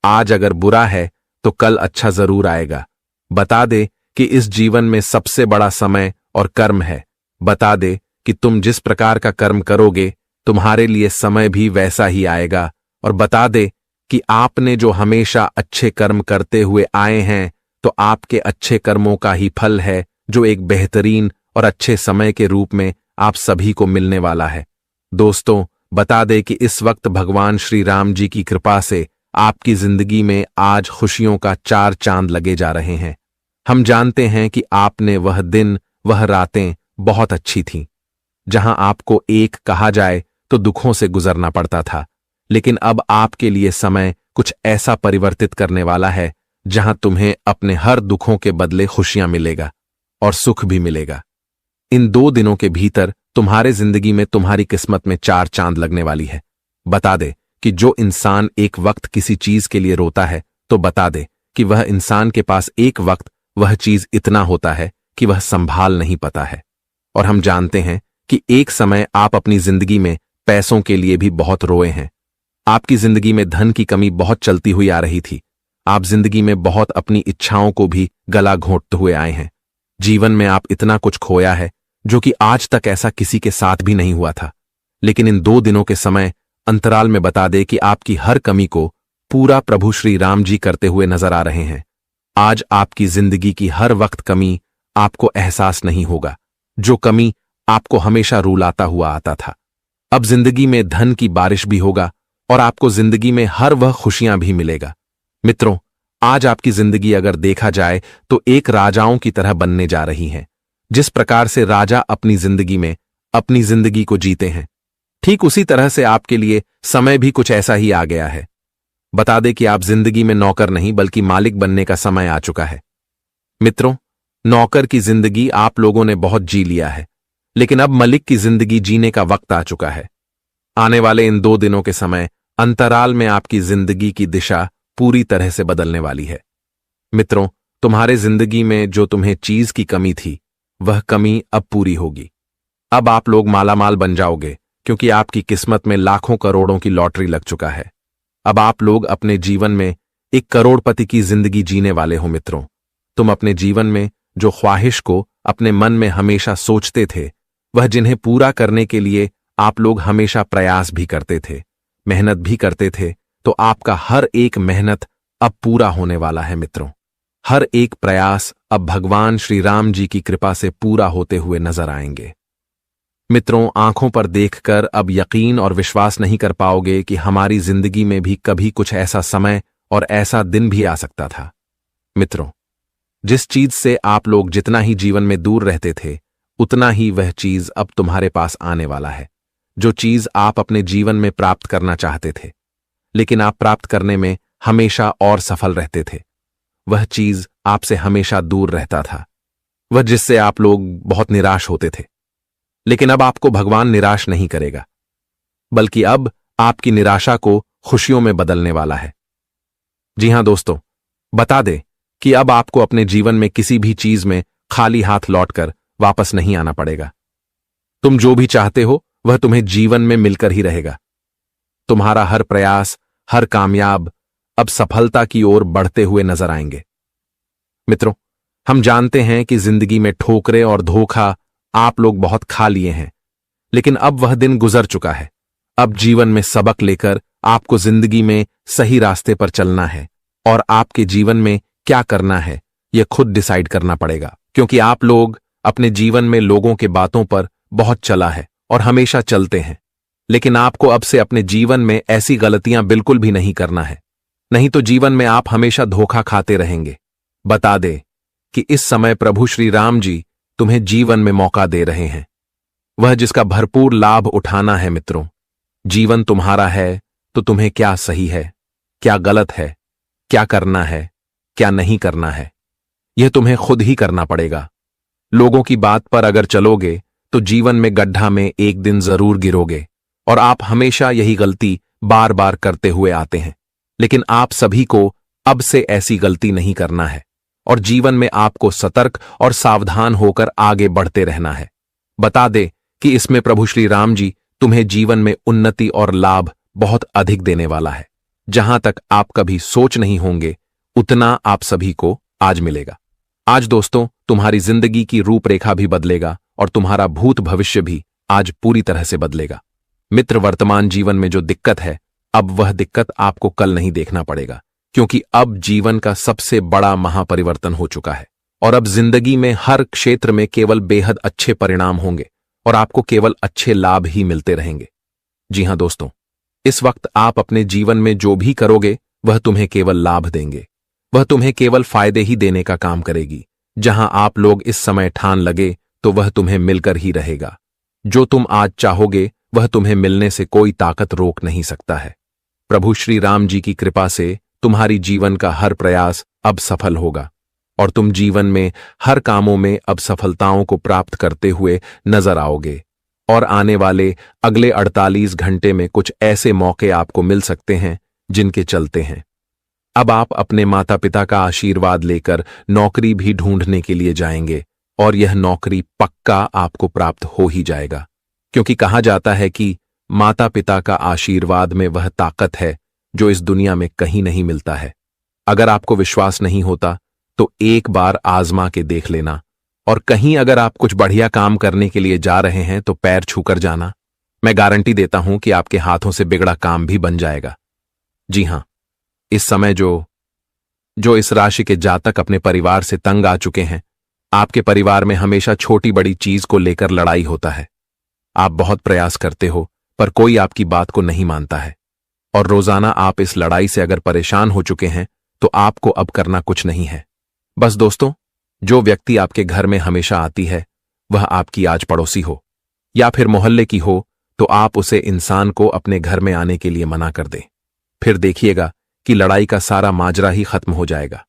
आज अगर बुरा है तो कल अच्छा जरूर आएगा। बता दे कि इस जीवन में सबसे बड़ा समय और कर्म है। बता दे कि तुम जिस प्रकार का कर्म करोगे, तुम्हारे लिए समय भी वैसा ही आएगा। और बता दे कि आपने जो हमेशा अच्छे कर्म करते हुए आए हैं, तो आपके अच्छे कर्मों का ही फल है जो एक बेहतरीन और अच्छे समय के रूप में आप सभी को मिलने वाला है। दोस्तों, बता दे कि इस वक्त भगवान श्री राम जी की कृपा से आपकी जिंदगी में आज खुशियों का 4 चांद लगे जा रहे हैं। हम जानते हैं कि आपने वह दिन, वह रातें बहुत अच्छी थीं, जहां आपको एक कहा जाए तो दुखों से गुजरना पड़ता था, लेकिन अब आपके लिए समय कुछ ऐसा परिवर्तित करने वाला है जहां तुम्हें अपने हर दुखों के बदले खुशियां मिलेगा और सुख भी मिलेगा। इन 2 दिनों के भीतर तुम्हारे जिंदगी में तुम्हारी किस्मत में 4 चांद लगने वाली है। बता दे कि जो इंसान एक वक्त किसी चीज के लिए रोता है, तो बता दे कि वह इंसान के पास एक वक्त वह चीज इतना होता है कि वह संभाल नहीं पाता है। और हम जानते हैं कि एक समय आप अपनी जिंदगी में पैसों के लिए भी बहुत रोए हैं। आपकी जिंदगी में धन की कमी बहुत चलती हुई आ रही थी। आप जिंदगी में बहुत अपनी इच्छाओं को भी गला घोंटते हुए आए हैं। जीवन में आप इतना कुछ खोया है जो कि आज तक ऐसा किसी के साथ भी नहीं हुआ था। लेकिन इन 2 दिनों के समय अंतराल में बता दे कि आपकी हर कमी को पूरा प्रभु श्री राम जी करते हुए नजर आ रहे हैं। आज आपकी जिंदगी की हर वक्त कमी आपको एहसास नहीं होगा, जो कमी आपको हमेशा रुलाता हुआ आता था। अब जिंदगी में धन की बारिश भी होगा और आपको जिंदगी में हर वह खुशियां भी मिलेगा। मित्रों, आज आपकी जिंदगी अगर देखा जाए तो एक राजाओं की तरह बनने जा रही है। जिस प्रकार से राजा अपनी जिंदगी में अपनी जिंदगी को जीते हैं, ठीक उसी तरह से आपके लिए समय भी कुछ ऐसा ही आ गया है। बता दे कि आप जिंदगी में नौकर नहीं बल्कि मालिक बनने का समय आ चुका है। मित्रों, नौकर की जिंदगी आप लोगों ने बहुत जी लिया है, लेकिन अब मलिक की जिंदगी जीने का वक्त आ चुका है। आने वाले इन 2 दिनों के समय अंतराल में आपकी जिंदगी की दिशा पूरी तरह से बदलने वाली है। मित्रों, तुम्हारे जिंदगी में जो तुम्हें चीज की कमी थी, वह कमी अब पूरी होगी। अब आप लोग मालामाल बन जाओगे, क्योंकि आपकी किस्मत में लाखों करोड़ों की लॉटरी लग चुका है। अब आप लोग अपने जीवन में एक करोड़पति की जिंदगी जीने वाले हो। मित्रों, तुम अपने जीवन में जो ख्वाहिश को अपने मन में हमेशा सोचते थे, वह जिन्हें पूरा करने के लिए आप लोग हमेशा प्रयास भी करते थे, मेहनत भी करते थे, तो आपका हर एक मेहनत अब पूरा होने वाला है। मित्रों, हर एक प्रयास अब भगवान श्री राम जी की कृपा से पूरा होते हुए नजर आएंगे। मित्रों, आंखों पर देखकर अब यकीन और विश्वास नहीं कर पाओगे कि हमारी जिंदगी में भी कभी कुछ ऐसा समय और ऐसा दिन भी आ सकता था। मित्रों, जिस चीज से आप लोग जितना ही जीवन में दूर रहते थे, उतना ही वह चीज अब तुम्हारे पास आने वाला है। जो चीज आप अपने जीवन में प्राप्त करना चाहते थे, लेकिन आप प्राप्त करने में हमेशा और सफल रहते थे, वह चीज आपसे हमेशा दूर रहता था, वह जिससे आप लोग बहुत निराश होते थे। लेकिन अब आपको भगवान निराश नहीं करेगा, बल्कि अब आपकी निराशा को खुशियों में बदलने वाला है। जी हां दोस्तों, बता दे कि अब आपको अपने जीवन में किसी भी चीज में खाली हाथ लौटकर वापस नहीं आना पड़ेगा। तुम जो भी चाहते हो वह तुम्हें जीवन में मिलकर ही रहेगा। तुम्हारा हर प्रयास, हर कामयाब अब सफलता की ओर बढ़ते हुए नजर आएंगे। मित्रों, हम जानते हैं कि जिंदगी में ठोकरें और धोखा आप लोग बहुत खा लिए हैं, लेकिन अब वह दिन गुजर चुका है। अब जीवन में सबक लेकर आपको जिंदगी में सही रास्ते पर चलना है और आपके जीवन में क्या करना है यह खुद डिसाइड करना पड़ेगा, क्योंकि आप लोग अपने जीवन में लोगों के बातों पर बहुत चला है और हमेशा चलते हैं। लेकिन आपको अब से अपने जीवन में ऐसी गलतियां बिल्कुल भी नहीं करना है, नहीं तो जीवन में आप हमेशा धोखा खाते रहेंगे। बता दे कि इस समय प्रभु श्री राम जी तुम्हें जीवन में मौका दे रहे हैं, वह जिसका भरपूर लाभ उठाना है। मित्रों, जीवन तुम्हारा है तो तुम्हें क्या सही है, क्या गलत है, क्या करना है, क्या नहीं करना है, यह तुम्हें खुद ही करना पड़ेगा। लोगों की बात पर अगर चलोगे तो जीवन में गड्ढा में एक दिन जरूर गिरोगे और आप हमेशा यही गलती बार बार करते हुए आते हैं। लेकिन आप सभी को अब से ऐसी गलती नहीं करना है और जीवन में आपको सतर्क और सावधान होकर आगे बढ़ते रहना है। बता दे कि इसमें प्रभु श्री राम जी तुम्हें जीवन में उन्नति और लाभ बहुत अधिक देने वाला है। जहां तक आप कभी सोच नहीं होंगे उतना आप सभी को आज मिलेगा। आज दोस्तों, तुम्हारी जिंदगी की रूपरेखा भी बदलेगा और तुम्हारा भूत भविष्य भी आज पूरी तरह से बदलेगा। मित्र, वर्तमान जीवन में जो दिक्कत है, अब वह दिक्कत आपको कल नहीं देखना पड़ेगा, क्योंकि अब जीवन का सबसे बड़ा महापरिवर्तन हो चुका है और अब जिंदगी में हर क्षेत्र में केवल बेहद अच्छे परिणाम होंगे और आपको केवल अच्छे लाभ ही मिलते रहेंगे। जी हां दोस्तों, इस वक्त आप अपने जीवन में जो भी करोगे वह तुम्हें केवल लाभ देंगे, वह तुम्हें केवल फायदे ही देने का काम करेगी। जहां आप लोग इस समय ठान लगे तो वह तुम्हें मिलकर ही रहेगा। जो तुम आज चाहोगे वह तुम्हें मिलने से कोई ताकत रोक नहीं सकता है। प्रभु श्री राम जी की कृपा से तुम्हारी जीवन का हर प्रयास अब सफल होगा और तुम जीवन में हर कामों में अब सफलताओं को प्राप्त करते हुए नजर आओगे। और आने वाले अगले 48 घंटे में कुछ ऐसे मौके आपको मिल सकते हैं जिनके चलते हैं अब आप अपने माता पिता का आशीर्वाद लेकर नौकरी भी ढूंढने के लिए जाएंगे और यह नौकरी पक्का आपको प्राप्त हो ही जाएगा, क्योंकि कहा जाता है कि माता पिता का आशीर्वाद में वह ताकत है जो इस दुनिया में कहीं नहीं मिलता है। अगर आपको विश्वास नहीं होता तो एक बार आजमा के देख लेना, और कहीं अगर आप कुछ बढ़िया काम करने के लिए जा रहे हैं तो पैर छूकर जाना। मैं गारंटी देता हूं कि आपके हाथों से बिगड़ा काम भी बन जाएगा। जी हां, इस समय जो इस राशि के जातक अपने परिवार से तंग आ चुके हैं, आपके परिवार में हमेशा छोटी बड़ी चीज को लेकर लड़ाई होता है। आप बहुत प्रयास करते हो पर कोई आपकी बात को नहीं मानता है और रोजाना आप इस लड़ाई से अगर परेशान हो चुके हैं तो आपको अब करना कुछ नहीं है। बस दोस्तों, जो व्यक्ति आपके घर में हमेशा आती है वह आपकी आज पड़ोसी हो या फिर मोहल्ले की हो, तो आप उसे इंसान को अपने घर में आने के लिए मना कर दें। फिर देखिएगा कि लड़ाई का सारा माजरा ही खत्म हो जाएगा।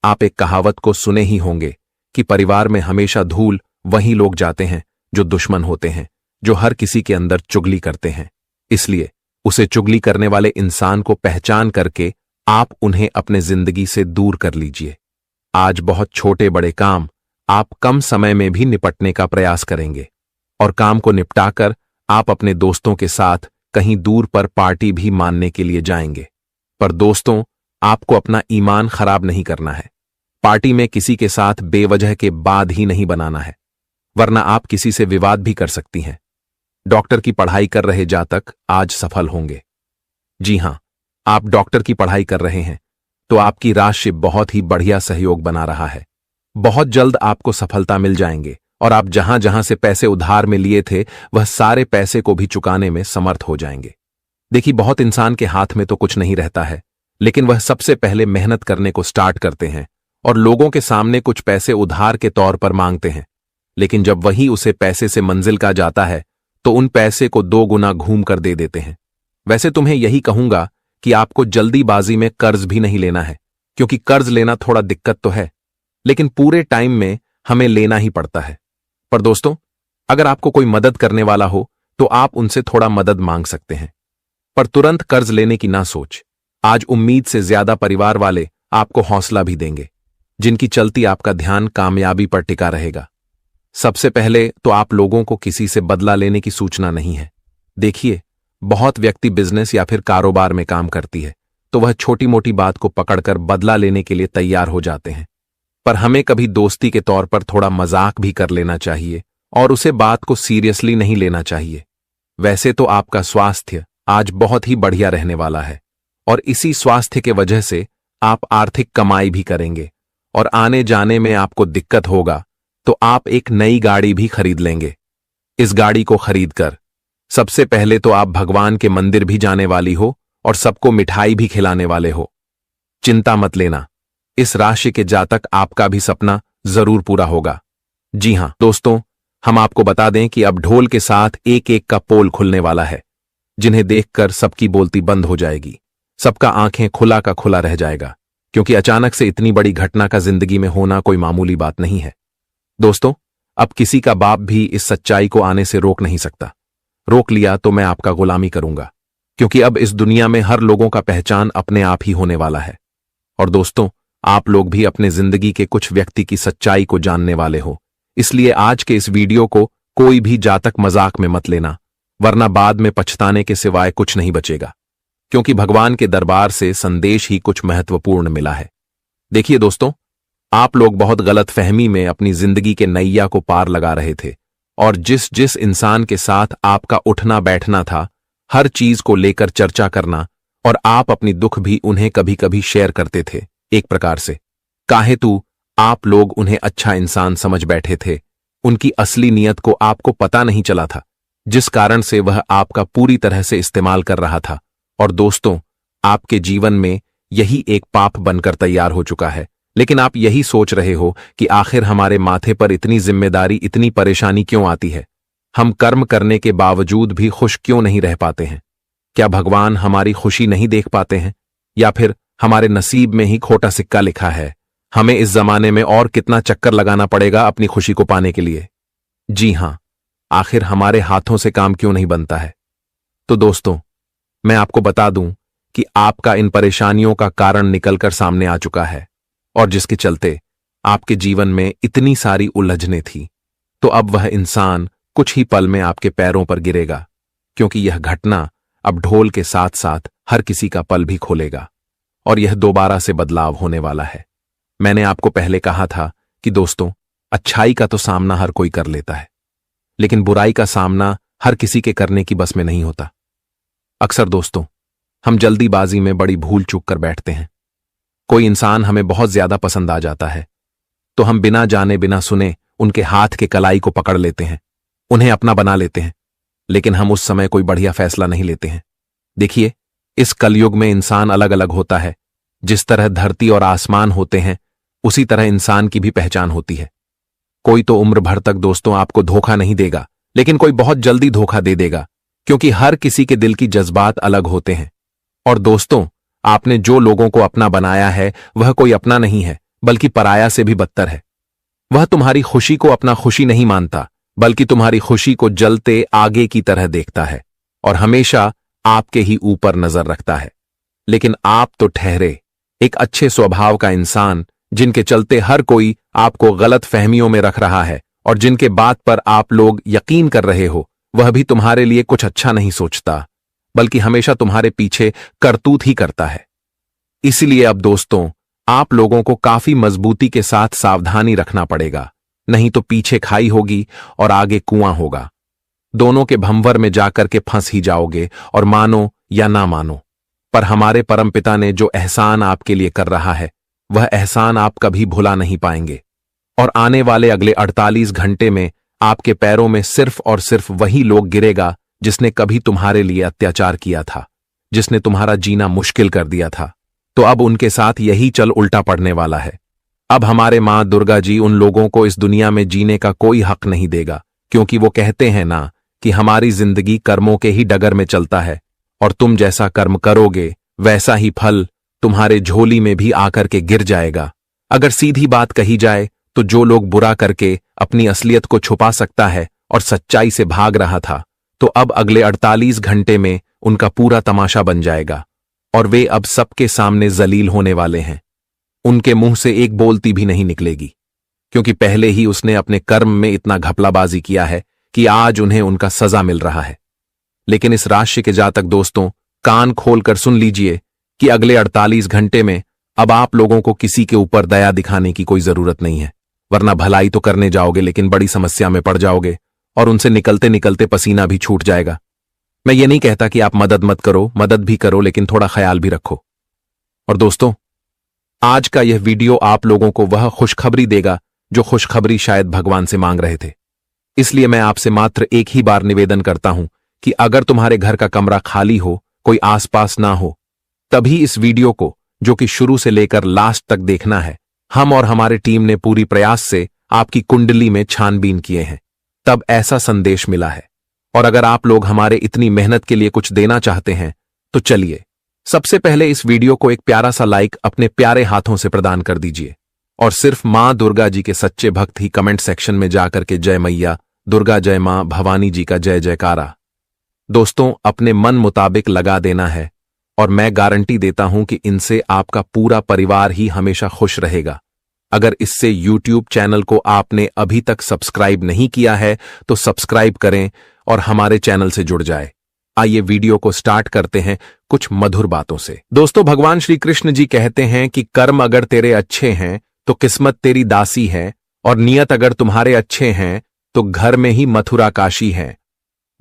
आप एक कहावत को सुने ही होंगे कि परिवार में हमेशा धूल वही लोग जाते हैं जो दुश्मन होते हैं, जो हर किसी के अंदर चुगली करते हैं। इसलिए उसे चुगली करने वाले इंसान को पहचान करके आप उन्हें अपने जिंदगी से दूर कर लीजिए। आज बहुत छोटे बड़े काम आप कम समय में भी निपटने का प्रयास करेंगे और काम को निपटाकर आप अपने दोस्तों के साथ कहीं दूर पर पार्टी भी मानने के लिए जाएंगे। पर दोस्तों, आपको अपना ईमान खराब नहीं करना है। पार्टी में किसी के साथ बेवजह के बाद ही नहीं बनाना है, वरना आप किसी से विवाद भी कर सकती हैं। डॉक्टर की पढ़ाई कर रहे जातक आज सफल होंगे। जी हां, आप डॉक्टर की पढ़ाई कर रहे हैं तो आपकी राशि बहुत ही बढ़िया सहयोग बना रहा है। बहुत जल्द आपको सफलता मिल जाएंगे और आप जहां जहां से पैसे उधार में लिए थे वह सारे पैसे को भी चुकाने में समर्थ हो जाएंगे। देखिए, बहुत इंसान के हाथ में तो कुछ नहीं रहता है, लेकिन वह सबसे पहले मेहनत करने को स्टार्ट करते हैं और लोगों के सामने कुछ पैसे उधार के तौर पर मांगते हैं। लेकिन जब वही उसे पैसे से मंजिल का जाता है तो उन पैसे को 2 गुना घूम कर दे देते हैं। वैसे तुम्हें यही कहूंगा कि आपको जल्दीबाजी में कर्ज भी नहीं लेना है, क्योंकि कर्ज लेना थोड़ा दिक्कत तो है, लेकिन पूरे टाइम में हमें लेना ही पड़ता है। पर दोस्तों, अगर आपको कोई मदद करने वाला हो तो आप उनसे थोड़ा मदद मांग सकते हैं, पर तुरंत कर्ज लेने की ना सोच। आज उम्मीद से ज्यादा परिवार वाले आपको हौसला भी देंगे, जिनकी चलती आपका ध्यान कामयाबी पर टिका रहेगा। सबसे पहले तो आप लोगों को किसी से बदला लेने की सूचना नहीं है। देखिए, बहुत व्यक्ति बिजनेस या फिर कारोबार में काम करती है तो वह छोटी मोटी बात को पकड़कर बदला लेने के लिए तैयार हो जाते हैं। पर हमें कभी दोस्ती के तौर पर थोड़ा मजाक भी कर लेना चाहिए और उसे बात को सीरियसली नहीं लेना चाहिए। वैसे तो आपका स्वास्थ्य आज बहुत ही बढ़िया रहने वाला है और इसी स्वास्थ्य के वजह से आप आर्थिक कमाई भी करेंगे और आने जाने में आपको दिक्कत होगा तो आप एक नई गाड़ी भी खरीद लेंगे। इस गाड़ी को खरीदकर सबसे पहले तो आप भगवान के मंदिर भी जाने वाली हो और सबको मिठाई भी खिलाने वाले हो। चिंता मत लेना, इस राशि के जातक आपका भी सपना जरूर पूरा होगा। जी हां दोस्तों, हम आपको बता दें कि अब ढोल के साथ एक एक का पोल खुलने वाला है, जिन्हें देखकर सबकी बोलती बंद हो जाएगी, सबका आंखें खुला का खुला रह जाएगा, क्योंकि अचानक से इतनी बड़ी घटना का जिंदगी में होना कोई मामूली बात नहीं है। दोस्तों, अब किसी का बाप भी इस सच्चाई को आने से रोक नहीं सकता। रोक लिया तो मैं आपका गुलामी करूंगा, क्योंकि अब इस दुनिया में हर लोगों का पहचान अपने आप ही होने वाला है। और दोस्तों, आप लोग भी अपने जिंदगी के कुछ व्यक्ति की सच्चाई को जानने वाले हो, इसलिए आज के इस वीडियो को कोई भी जातक मजाक में मत लेना, वरना बाद में पछताने के सिवाय कुछ नहीं बचेगा, क्योंकि भगवान के दरबार से संदेश ही कुछ महत्वपूर्ण मिला है। देखिए दोस्तों, आप लोग बहुत गलत फहमी में अपनी जिंदगी के नैया को पार लगा रहे थे और जिस जिस इंसान के साथ आपका उठना बैठना था, हर चीज को लेकर चर्चा करना और आप अपनी दुख भी उन्हें कभी कभी शेयर करते थे। एक प्रकार से काहे तू आप लोग उन्हें अच्छा इंसान समझ बैठे थे, उनकी असली नीयत को आपको पता नहीं चला था, जिस कारण से वह आपका पूरी तरह से इस्तेमाल कर रहा था। और दोस्तों, आपके जीवन में यही एक पाप बनकर तैयार हो चुका है, लेकिन आप यही सोच रहे हो कि आखिर हमारे माथे पर इतनी जिम्मेदारी, इतनी परेशानी क्यों आती है, हम कर्म करने के बावजूद भी खुश क्यों नहीं रह पाते हैं? क्या भगवान हमारी खुशी नहीं देख पाते हैं, या फिर हमारे नसीब में ही खोटा सिक्का लिखा है? हमें इस जमाने में और कितना चक्कर लगाना पड़ेगा अपनी खुशी को पाने के लिए? जी हां, आखिर हमारे हाथों से काम क्यों नहीं बनता है? तो दोस्तों, मैं आपको बता दूं कि आपका इन परेशानियों का कारण निकलकर सामने आ चुका है, और जिसके चलते आपके जीवन में इतनी सारी उलझनें थी, तो अब वह इंसान कुछ ही पल में आपके पैरों पर गिरेगा, क्योंकि यह घटना अब ढोल के साथ साथ हर किसी का पल भी खोलेगा और यह दोबारा से बदलाव होने वाला है। मैंने आपको पहले कहा था कि दोस्तों, अच्छाई का तो सामना हर कोई कर लेता है, लेकिन बुराई का सामना हर किसी के करने की बस में नहीं होता। अक्सर दोस्तों, हम जल्दीबाजी में बड़ी भूल चूक कर बैठते हैं। कोई इंसान हमें बहुत ज्यादा पसंद आ जाता है तो हम बिना जाने बिना सुने उनके हाथ के कलाई को पकड़ लेते हैं, उन्हें अपना बना लेते हैं, लेकिन हम उस समय कोई बढ़िया फैसला नहीं लेते हैं। देखिए, इस कलयुग में इंसान अलग अलग होता है। जिस तरह धरती और आसमान होते हैं, उसी तरह इंसान की भी पहचान होती है। कोई तो उम्र भर तक दोस्तों आपको धोखा नहीं देगा, लेकिन कोई बहुत जल्दी धोखा दे देगा, क्योंकि हर किसी के दिल की जज्बात अलग होते हैं। और दोस्तों, आपने जो लोगों को अपना बनाया है, वह कोई अपना नहीं है, बल्कि पराया से भी बदतर है। वह तुम्हारी खुशी को अपना खुशी नहीं मानता, बल्कि तुम्हारी खुशी को जलते आगे की तरह देखता है और हमेशा आपके ही ऊपर नजर रखता है। लेकिन आप तो ठहरे एक अच्छे स्वभाव का इंसान, जिनके चलते हर कोई आपको गलत फहमियों में रख रहा है और जिनके बात पर आप लोग यकीन कर रहे हो, वह भी तुम्हारे लिए कुछ अच्छा नहीं सोचता, बल्कि हमेशा तुम्हारे पीछे करतूत ही करता है। इसलिए अब दोस्तों, आप लोगों को काफी मजबूती के साथ सावधानी रखना पड़ेगा, नहीं तो पीछे खाई होगी और आगे कुआं होगा। दोनों के भंवर में जाकर के फंस ही जाओगे, और मानो या ना मानो, पर हमारे परमपिता ने जो एहसान आपके लिए कर रहा है, वह एहसान आप कभी भुला नहीं पाएंगे। और आने वाले अगले 48 घंटे में आपके पैरों में सिर्फ और सिर्फ वही लोग गिरेगा जिसने कभी तुम्हारे लिए अत्याचार किया था, जिसने तुम्हारा जीना मुश्किल कर दिया था। तो अब उनके साथ यही चल उल्टा पड़ने वाला है। अब हमारे मां दुर्गा जी उन लोगों को इस दुनिया में जीने का कोई हक नहीं देगा, क्योंकि वो कहते हैं ना कि हमारी जिंदगी कर्मों के ही डगर में चलता है, और तुम जैसा कर्म करोगे वैसा ही फल तुम्हारे झोली में भी आकर के गिर जाएगा। अगर सीधी बात कही जाए तो जो लोग बुरा करके अपनी असलियत को छुपा सकता है और सच्चाई से भाग रहा था, तो अब अगले 48 घंटे में उनका पूरा तमाशा बन जाएगा और वे अब सबके सामने जलील होने वाले हैं। उनके मुंह से एक बोलती भी नहीं निकलेगी, क्योंकि पहले ही उसने अपने कर्म में इतना घपलाबाजी किया है कि आज उन्हें उनका सजा मिल रहा है। लेकिन इस राशि के जातक दोस्तों, कान खोलकर सुन लीजिए कि अगले 48 घंटे में अब आप लोगों को किसी के ऊपर दया दिखाने की कोई जरूरत नहीं है, वरना भलाई तो करने जाओगे लेकिन बड़ी समस्या में पड़ जाओगे और उनसे निकलते निकलते पसीना भी छूट जाएगा। मैं ये नहीं कहता कि आप मदद मत करो, मदद भी करो, लेकिन थोड़ा ख्याल भी रखो। और दोस्तों, आज का यह वीडियो आप लोगों को वह खुशखबरी देगा जो खुशखबरी शायद भगवान से मांग रहे थे। इसलिए मैं आपसे मात्र एक ही बार निवेदन करता हूं कि अगर तुम्हारे घर का कमरा खाली हो, कोई आसपास ना हो, तभी इस वीडियो को, जो कि शुरू से लेकर लास्ट तक देखना है। हम और हमारे टीम ने पूरी प्रयास से आपकी कुंडली में छानबीन किए हैं, तब ऐसा संदेश मिला है। और अगर आप लोग हमारे इतनी मेहनत के लिए कुछ देना चाहते हैं तो चलिए सबसे पहले इस वीडियो को एक प्यारा सा लाइक अपने प्यारे हाथों से प्रदान कर दीजिए। और सिर्फ मां दुर्गा जी के सच्चे भक्त ही कमेंट सेक्शन में जाकर के जय मैया दुर्गा, जय मां भवानी जी का जय जयकारा दोस्तों अपने मन मुताबिक लगा देना है। और मैं गारंटी देता हूं कि इनसे आपका पूरा परिवार ही हमेशा खुश रहेगा। अगर इससे YouTube चैनल को आपने अभी तक सब्सक्राइब नहीं किया है तो सब्सक्राइब करें और हमारे चैनल से जुड़ जाए। आइए वीडियो को स्टार्ट करते हैं कुछ मधुर बातों से। दोस्तों, भगवान श्री कृष्ण जी कहते हैं कि कर्म अगर तेरे अच्छे हैं तो किस्मत तेरी दासी है, और नियत अगर तुम्हारे अच्छे हैं तो घर में ही मथुरा काशी है।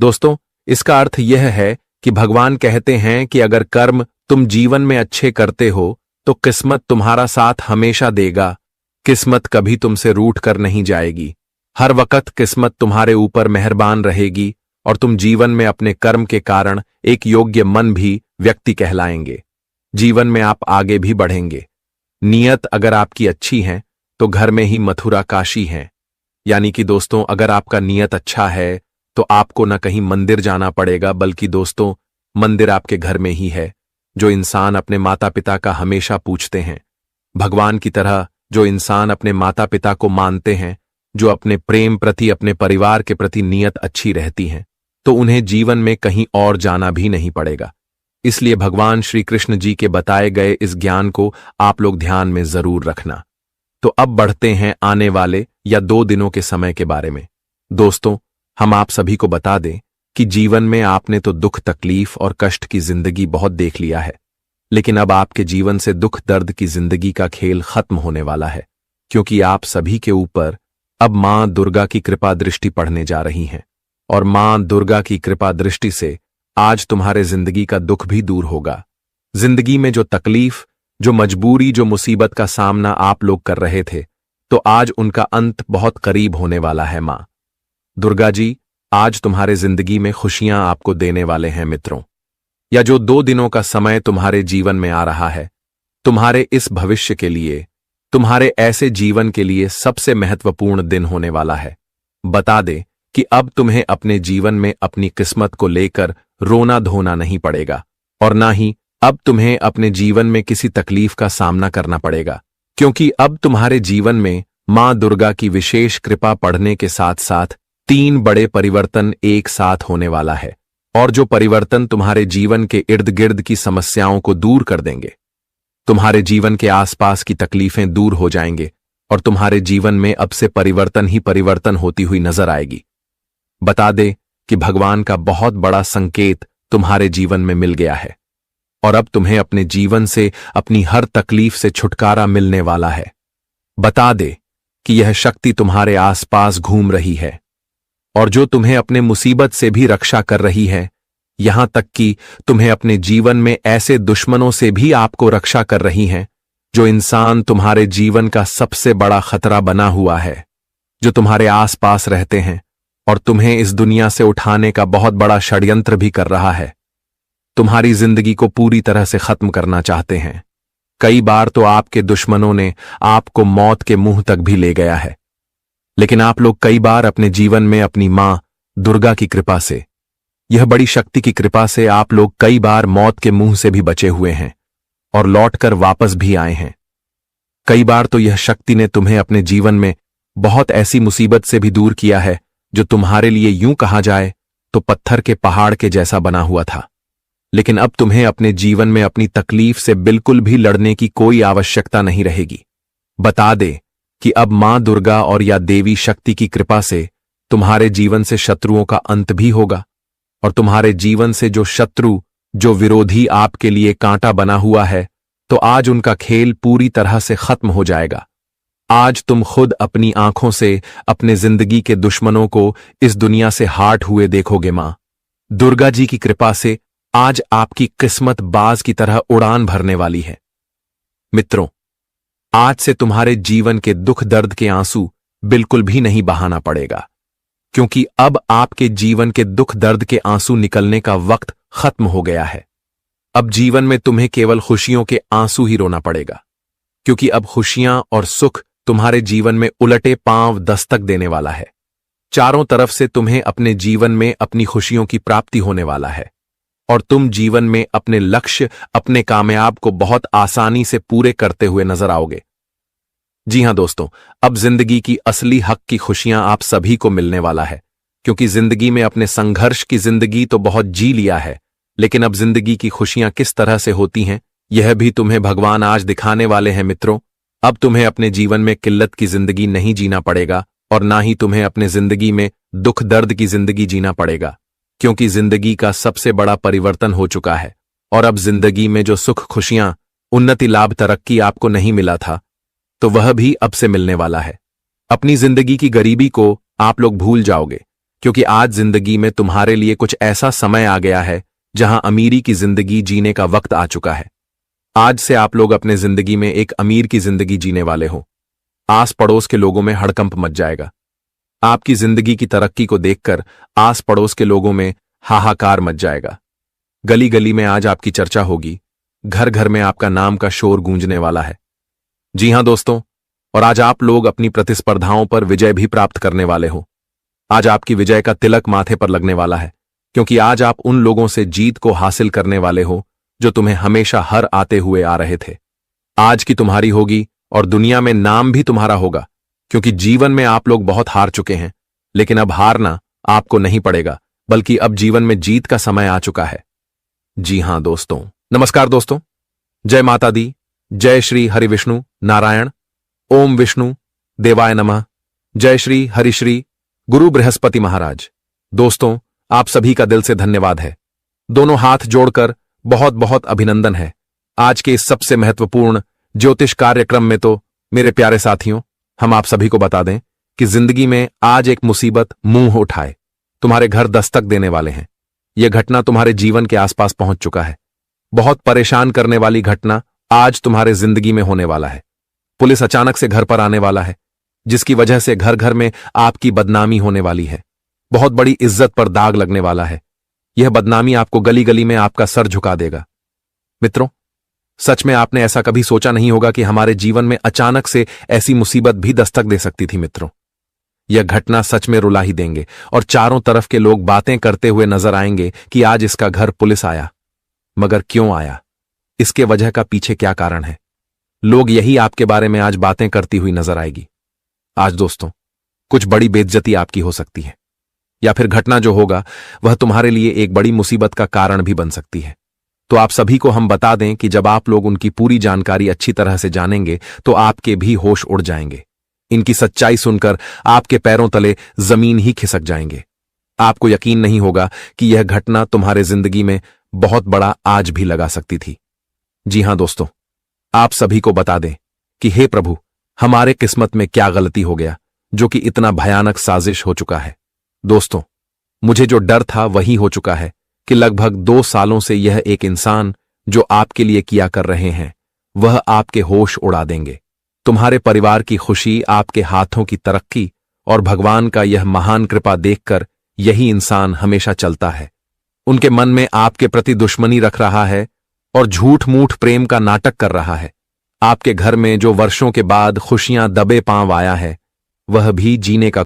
दोस्तों, इसका अर्थ यह है कि भगवान कहते हैं कि अगर कर्म तुम जीवन में अच्छे करते हो तो किस्मत तुम्हारा साथ हमेशा देगा। किस्मत कभी तुमसे रूठ कर नहीं जाएगी। हर वक्त किस्मत तुम्हारे ऊपर मेहरबान रहेगी और तुम जीवन में अपने कर्म के कारण एक योग्य मन भी व्यक्ति कहलाएंगे। जीवन में आप आगे भी बढ़ेंगे। नियत अगर आपकी अच्छी है तो घर में ही मथुरा काशी है। यानी कि दोस्तों, अगर आपका नियत अच्छा है तो आपको न कहीं मंदिर जाना पड़ेगा, बल्कि दोस्तों मंदिर आपके घर में ही है। जो इंसान अपने माता पिता का हमेशा पूछते हैं, भगवान की तरह जो इंसान अपने माता पिता को मानते हैं, जो अपने प्रेम प्रति, अपने परिवार के प्रति नियत अच्छी रहती हैं, तो उन्हें जीवन में कहीं और जाना भी नहीं पड़ेगा। इसलिए भगवान श्री कृष्ण जी के बताए गए इस ज्ञान को आप लोग ध्यान में जरूर रखना। तो अब बढ़ते हैं आने वाले या 2 दिनों के समय के बारे में। दोस्तों, हम आप सभी को बता दें कि जीवन में आपने तो दुख, तकलीफ और कष्ट की जिंदगी बहुत देख लिया है, लेकिन अब आपके जीवन से दुख दर्द की जिंदगी का खेल खत्म होने वाला है, क्योंकि आप सभी के ऊपर अब मां दुर्गा की कृपा दृष्टि पड़ने जा रही हैं। और मां दुर्गा की कृपा दृष्टि से आज तुम्हारे जिंदगी का दुख भी दूर होगा। जिंदगी में जो तकलीफ, जो मजबूरी, जो मुसीबत का सामना आप लोग कर रहे थे, तो आज उनका अंत बहुत करीब होने वाला है। मां दुर्गा जी आज तुम्हारे जिंदगी में खुशियां आपको देने वाले हैं मित्रों। या जो 2 दिनों का समय तुम्हारे जीवन में आ रहा है, तुम्हारे इस भविष्य के लिए, तुम्हारे ऐसे जीवन के लिए सबसे महत्वपूर्ण दिन होने वाला है। बता दे कि अब तुम्हें अपने जीवन में अपनी किस्मत को लेकर रोना धोना नहीं पड़ेगा, और ना ही अब तुम्हें अपने जीवन में किसी तकलीफ का सामना करना पड़ेगा, क्योंकि अब तुम्हारे जीवन में मां दुर्गा की विशेष कृपा पढ़ने के साथ साथ 3 बड़े परिवर्तन एक साथ होने वाला है। और जो परिवर्तन तुम्हारे जीवन के इर्द गिर्द की समस्याओं को दूर कर देंगे। तुम्हारे जीवन के आसपास की तकलीफें दूर हो जाएंगे और तुम्हारे जीवन में अब से परिवर्तन ही परिवर्तन होती हुई नजर आएगी। बता दे कि भगवान का बहुत बड़ा संकेत तुम्हारे जीवन में मिल गया है, और अब तुम्हें अपने जीवन से, अपनी हर तकलीफ से छुटकारा मिलने वाला है। बता दे कि यह शक्ति तुम्हारे आसपास घूम रही है, और जो तुम्हें अपने मुसीबत से भी रक्षा कर रही है, यहां तक कि तुम्हें अपने जीवन में ऐसे दुश्मनों से भी आपको रक्षा कर रही हैं, जो इंसान तुम्हारे जीवन का सबसे बड़ा खतरा बना हुआ है, जो तुम्हारे आसपास रहते हैं और तुम्हें इस दुनिया से उठाने का बहुत बड़ा षड्यंत्र भी कर रहा है। तुम्हारी जिंदगी को पूरी तरह से खत्म करना चाहते हैं। कई बार तो आपके दुश्मनों ने आपको मौत के मुंह तक भी ले गया है, लेकिन आप लोग कई बार अपने जीवन में अपनी मां दुर्गा की कृपा से, यह बड़ी शक्ति की कृपा से आप लोग कई बार मौत के मुंह से भी बचे हुए हैं और लौटकर वापस भी आए हैं। कई बार तो यह शक्ति ने तुम्हें अपने जीवन में बहुत ऐसी मुसीबत से भी दूर किया है जो तुम्हारे लिए यूं कहा जाए तो पत्थर के पहाड़ के जैसा बना हुआ था। लेकिन अब तुम्हें अपने जीवन में अपनी तकलीफ से बिल्कुल भी लड़ने की कोई आवश्यकता नहीं रहेगी। बता दे कि अब मां दुर्गा और या देवी शक्ति की कृपा से तुम्हारे जीवन से शत्रुओं का अंत भी होगा, और तुम्हारे जीवन से जो शत्रु जो विरोधी आपके लिए कांटा बना हुआ है, तो आज उनका खेल पूरी तरह से खत्म हो जाएगा। आज तुम खुद अपनी आंखों से अपने जिंदगी के दुश्मनों को इस दुनिया से हाट हुए देखोगे। मां दुर्गा जी की कृपा से आज आपकी किस्मत बाज की तरह उड़ान भरने वाली है। मित्रों, आज से तुम्हारे जीवन के दुख दर्द के आंसू बिल्कुल भी नहीं बहाना पड़ेगा, क्योंकि अब आपके जीवन के दुख दर्द के आंसू निकलने का वक्त खत्म हो गया है। अब जीवन में तुम्हें केवल खुशियों के आंसू ही रोना पड़ेगा, क्योंकि अब खुशियां और सुख तुम्हारे जीवन में उलटे पांव दस्तक देने वाला है। चारों तरफ से तुम्हें अपने जीवन में अपनी खुशियों की प्राप्ति होने वाला है और तुम जीवन में अपने लक्ष्य, अपने कामयाब को बहुत आसानी से पूरे करते हुए नजर आओगे। जी हां दोस्तों, अब जिंदगी की असली हक की खुशियां आप सभी को मिलने वाला है, क्योंकि जिंदगी में अपने संघर्ष की जिंदगी तो बहुत जी लिया है, लेकिन अब जिंदगी की खुशियां किस तरह से होती हैं यह भी तुम्हें भगवान आज दिखाने वाले हैं। मित्रों, अब तुम्हें अपने जीवन में किल्लत की जिंदगी नहीं जीना पड़ेगा और ना ही तुम्हें अपने जिंदगी में दुख दर्द की जिंदगी जीना पड़ेगा, क्योंकि जिंदगी का सबसे बड़ा परिवर्तन हो चुका है और अब जिंदगी में जो सुख, खुशियां, उन्नति, लाभ, तरक्की आपको नहीं मिला था, तो वह भी अब से मिलने वाला है। अपनी जिंदगी की गरीबी को आप लोग भूल जाओगे, क्योंकि आज जिंदगी में तुम्हारे लिए कुछ ऐसा समय आ गया है जहां अमीरी की जिंदगी जीने का वक्त आ चुका है। आज से आप लोग अपने जिंदगी में एक अमीर की जिंदगी जीने वाले हो। आस पड़ोस के लोगों में हड़कंप मच जाएगा। आपकी जिंदगी की तरक्की को देखकर आस पड़ोस के लोगों में हाहाकार मच जाएगा। गली गली में आज आपकी चर्चा होगी, घर घर में आपका नाम का शोर गूंजने वाला है। जी हां दोस्तों, और आज आप लोग अपनी प्रतिस्पर्धाओं पर विजय भी प्राप्त करने वाले हो। आज आपकी विजय का तिलक माथे पर लगने वाला है, क्योंकि आज आप उन लोगों से जीत को हासिल करने वाले हो जो तुम्हें हमेशा हर आते हुए आ रहे थे। आज की तुम्हारी होगी और दुनिया में नाम भी तुम्हारा होगा, क्योंकि जीवन में आप लोग बहुत हार चुके हैं, लेकिन अब हारना आपको नहीं पड़ेगा, बल्कि अब जीवन में जीत का समय आ चुका है। जी हां दोस्तों, नमस्कार दोस्तों, जय माता दी, जय श्री हरि विष्णु नारायण, ओम विष्णु देवाय नमः, जय श्री हरिश्री गुरु बृहस्पति महाराज। दोस्तों, आप सभी का दिल से धन्यवाद है। दोनों हाथ जोड़कर बहुत बहुत अभिनंदन है। आज के इस सबसे महत्वपूर्ण ज्योतिष कार्यक्रम में तो मेरे प्यारे साथियों, हम आप सभी को बता दें कि जिंदगी में आज एक मुसीबत मुंह उठाए तुम्हारे घर दस्तक देने वाले हैं। यह घटना तुम्हारे जीवन के आसपास पहुंच चुका है। बहुत परेशान करने वाली घटना आज तुम्हारे जिंदगी में होने वाला है। पुलिस अचानक से घर पर आने वाला है, जिसकी वजह से घर घर में आपकी बदनामी होने वाली है। बहुत बड़ी इज्जत पर दाग लगने वाला है। यह बदनामी आपको गली गली में आपका सर झुका देगा। मित्रों, सच में आपने ऐसा कभी सोचा नहीं होगा कि हमारे जीवन में अचानक से ऐसी मुसीबत भी दस्तक दे सकती थी। मित्रों, यह घटना सच में रुला ही देंगे और चारों तरफ के लोग बातें करते हुए नजर आएंगे कि आज इसका घर पुलिस आया। मगर क्यों आया? इसके वजह का पीछे क्या कारण है? लोग यही आपके बारे में आज बातें करती हुई नजर आएगी। आज दोस्तों, कुछ बड़ी बेइज्जती आपकी हो सकती है, या फिर घटना जो होगा वह तुम्हारे लिए एक बड़ी मुसीबत का कारण भी बन सकती है। तो आप सभी को हम बता दें कि जब आप लोग उनकी पूरी जानकारी अच्छी तरह से जानेंगे तो आपके भी होश उड़ जाएंगे। इनकी सच्चाई सुनकर आपके पैरों तले जमीन ही खिसक जाएंगे। आपको यकीन नहीं होगा कि यह घटना तुम्हारे जिंदगी में बहुत बड़ा आज भी लगा सकती थी। जी हां दोस्तों, आप सभी को बता दें कि हे प्रभु, हमारे किस्मत में क्या गलती हो गया जो कि इतना भयानक साजिश हो चुका है। दोस्तों, मुझे जो डर था वही हो चुका है कि लगभग 2 सालों से यह एक इंसान जो आपके लिए किया कर रहे हैं वह आपके होश उड़ा देंगे। तुम्हारे परिवार की खुशी, आपके हाथों की तरक्की और भगवान का यह महान कृपा देखकर यही इंसान हमेशा चलता है। उनके मन में आपके प्रति दुश्मनी रख रहा है और झूठ मूठ प्रेम का नाटक कर रहा है। आपके घर में जो वर्षों के बाद खुशियां दबे पांव आया है, वह भी जीने का